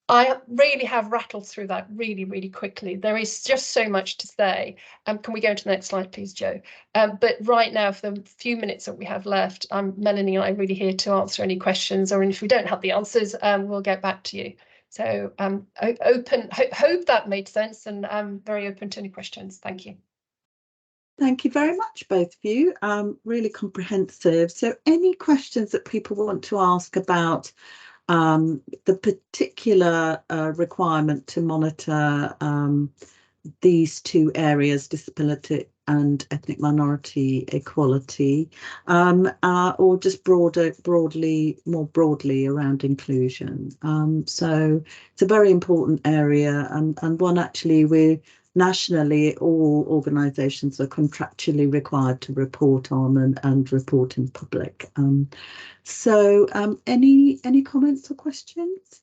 E: I really have rattled through that really quickly. There is just so much to say. Can we go to the next slide, please, Joe? But right now, for the few minutes that we have left, Melanie and I are really here to answer any questions, or if we don't have the answers, we'll get back to you. So hope that made sense, and I'm very open to any questions. Thank you.
A: Thank you very much, both of you. Really comprehensive. So any questions that people want to ask about the particular requirement to monitor these 2 areas, disability and ethnic minority equality, or just more broadly around inclusion. So it's a very important area, and one actually nationally all organisations are contractually required to report on and report in public. So any comments or questions?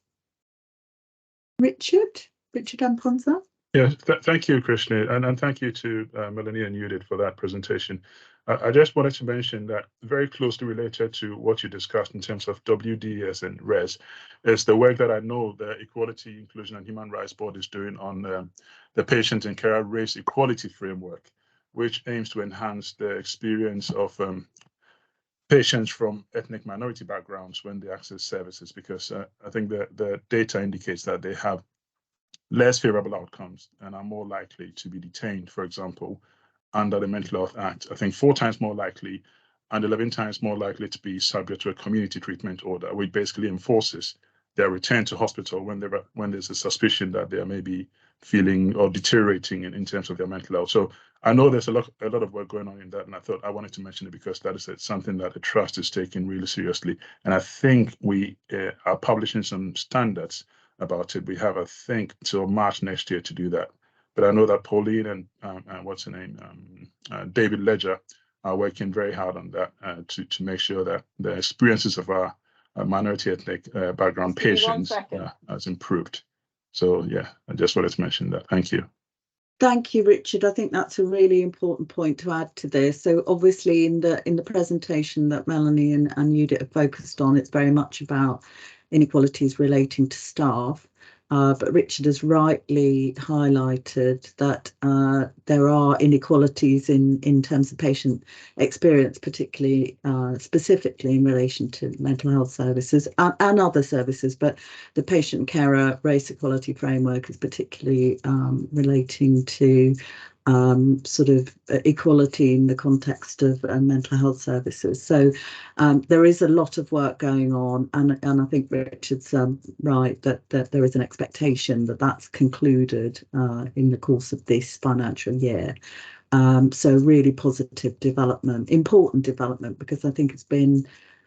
A: Richard Amponza?
O: Yes, thank you, Krishna, and thank you to Melanie and Judith for that presentation. I just wanted to mention that very closely related to what you discussed in terms of WDS and RES is the work that I know the Equality, Inclusion and Human Rights Board is doing on the Patient and Carer Race Equality Framework, which aims to enhance the experience of patients from ethnic minority backgrounds when they access services, because I think the data indicates that they have less favorable outcomes and are more likely to be detained, for example, under the Mental Health Act. I think 4 times more likely and 11 times more likely to be subject to a community treatment order, which basically enforces their return to hospital when there's a suspicion that they are maybe feeling or deteriorating in terms of their mental health. So I know there's a lot of work going on in that, and I thought I wanted to mention it because that is something that the trust is taking really seriously. And I think we are publishing some standards about it. We have, I think, till March next year to do that. But I know that Pauline and what's her name, David Ledger, are working very hard on that to make sure that the experiences of our minority ethnic background patients has improved. So yeah, I just wanted to mention that. Thank you.
A: Thank you, Richard. I think that's a really important point to add to this. So obviously in the presentation that Melanie and Judith have focused on, it's very much about inequalities relating to staff. But Richard has rightly highlighted that there are inequalities in terms of patient experience, particularly specifically in relation to mental health services and other services. But the Patient Carer Race Equality Framework is particularly relating to sort of equality in the context of mental health services. So there is a lot of work going on, and I think Richard's right that there is an expectation that that's concluded in the course of this financial year. So really positive development, important development, because I think it's been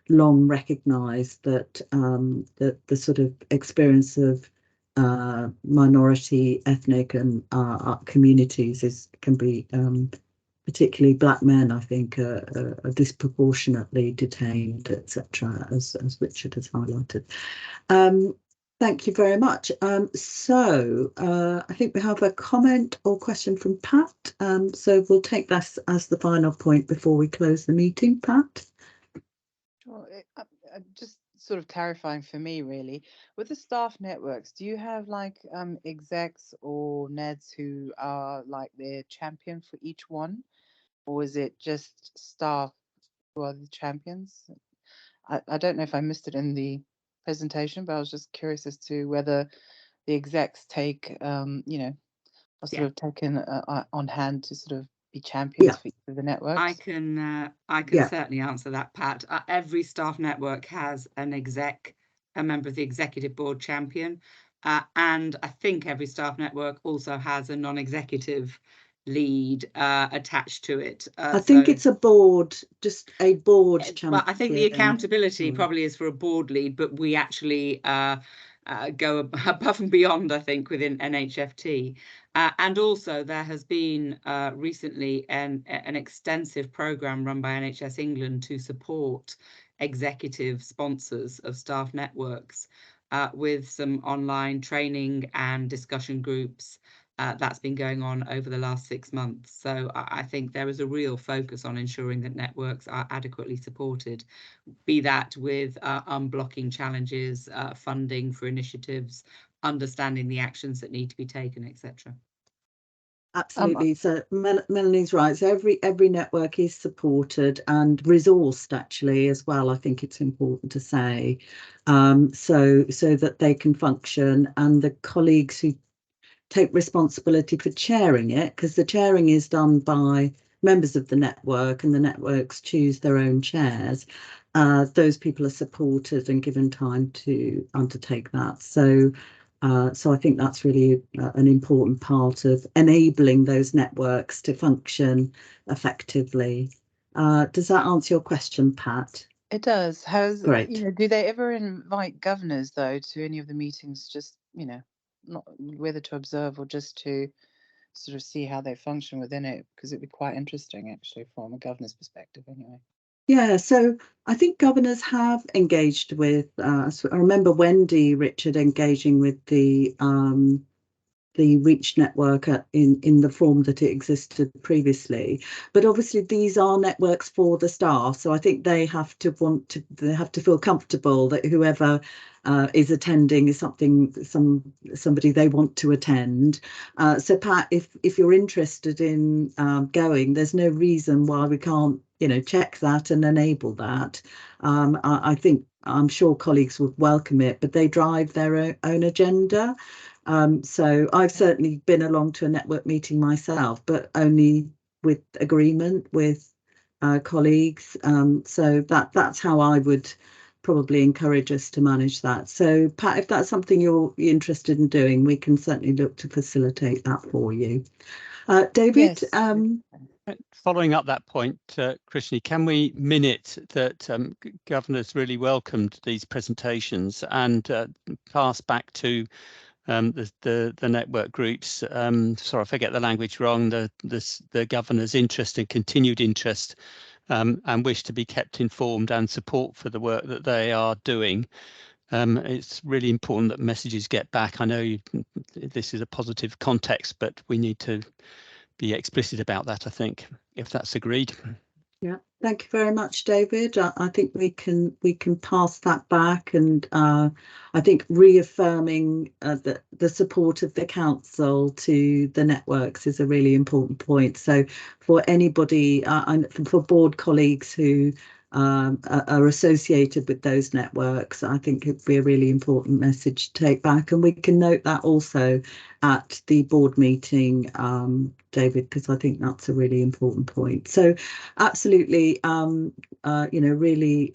A: long recognised that that the sort of experience of minority, ethnic and communities can be particularly black men, I think, are disproportionately detained, etc., as Richard has highlighted. Thank you very much. So I think we have a comment or question from Pat. So we'll take this as the final point before we close the meeting. Pat?
P: Well, just sort of clarifying for me, really, with the staff networks, do you have like execs or NEDs who are like their champion for each one? Or is it just staff who are the champions? I don't know if I missed it in the presentation, but I was just curious as to whether the execs take, you know, are sort of taken on hand to sort of be champions for each of the networks.
N: I can certainly answer that, Pat. Every staff network has an exec, a member of the executive board champion, and I think every staff network also has a non-executive lead attached to it.
A: I think it's a board, just a board champion.
N: Well, I think the accountability probably is for a board lead, but we actually go above and beyond, I think, within NHFT. And also there has been recently an extensive programme run by NHS England to support executive sponsors of staff networks with some online training and discussion groups. That's been going on over the last 6 months. So I think there is a real focus on ensuring that networks are adequately supported, be that with unblocking challenges, funding for initiatives, understanding the actions that need to be taken, etc.
A: Absolutely. So Melanie's right. So every network is supported and resourced actually as well. I think it's important to say, so that they can function, and the colleagues who take responsibility for chairing it, because the chairing is done by members of the network and the networks choose their own chairs. Those people are supported and given time to undertake that. So I think that's really an important part of enabling those networks to function effectively. Does that answer your question, Pat?
P: It does.
A: Great.
P: You know, do they ever invite governors though to any of the meetings, just, you know, not whether to observe or just to sort of see how they function within it, because it'd be quite interesting actually from a governor's perspective anyway.
A: Yeah, so I think governors have engaged with, so I remember Wendy Richard engaging with the Reach network in the form that it existed previously, but obviously these are networks for the staff, so I think they have to feel comfortable that whoever is attending is somebody they want to attend. So Pat, if you're interested in going, there's no reason why we can't, you know, check that and enable that. I think, I'm sure colleagues would welcome it, but they drive their own agenda. So I've certainly been along to a network meeting myself, but only with agreement with colleagues. So that's how I would probably encourage us to manage that. So Pat, if that's something you're interested in doing, we can certainly look to facilitate that for you. David?
D: Yes. Following up that point, Krishni, can we minute that governors really welcomed these presentations and pass back to the network groups, sorry if I get the language wrong, the governor's interest and continued interest and wish to be kept informed and support for the work that they are doing. It's really important that messages get back. I know this is a positive context, but we need to be explicit about that, I think, if that's agreed.
A: Yeah, thank you very much, David. I think we can pass that back, and I think reaffirming the support of the council to the networks is a really important point. So for anybody, for board colleagues who are associated with those networks, I think it'd be a really important message to take back, and we can note that also at the board meeting, David, because I think that's a really important point. So absolutely, you know, really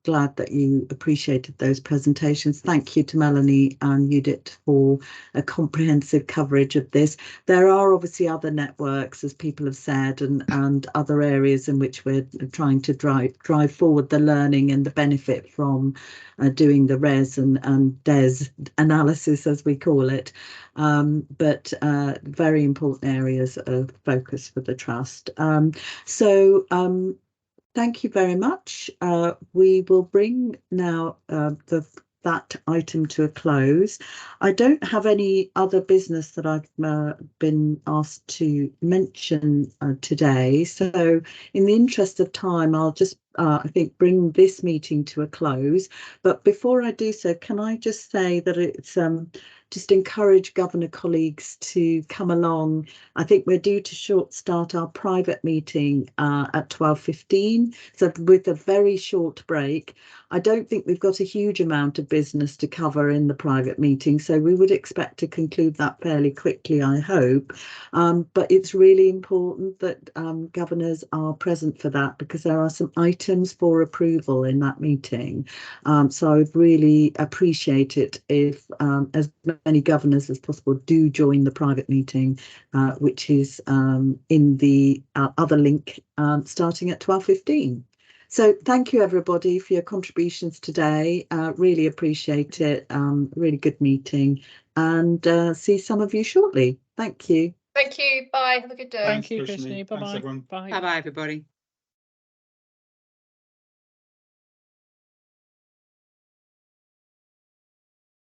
A: glad that you appreciated those presentations. Thank you to Melanie and Judith for a comprehensive coverage of this. There are obviously other networks, as people have said, and other areas in which we're trying to drive forward the learning and the benefit from doing the RES and DES analysis, as we call it. But very important areas of focus for the Trust. Thank you very much. We will bring now that item to a close. I don't have any other business that I've been asked to mention today. So in the interest of time, I'll just, I think, bring this meeting to a close. But before I do so, can I just say that it's just encourage governor colleagues to come along. I think we're due to start our private meeting at 12:15, so with a very short break. I don't think we've got a huge amount of business to cover in the private meeting, so we would expect to conclude that fairly quickly, I hope. But it's really important that governors are present for that, because there are some items for approval in that meeting. So I would really appreciate it if as many governors as possible do join the private meeting, which is in the other link starting at 12:15. So thank you everybody for your contributions today. Really appreciate it. Really good meeting, and see some of you shortly. Thank you.
E: Thank you. Bye. Have a good day.
G: Thank you, Krishni. Bye-bye.
N: Bye bye, everybody.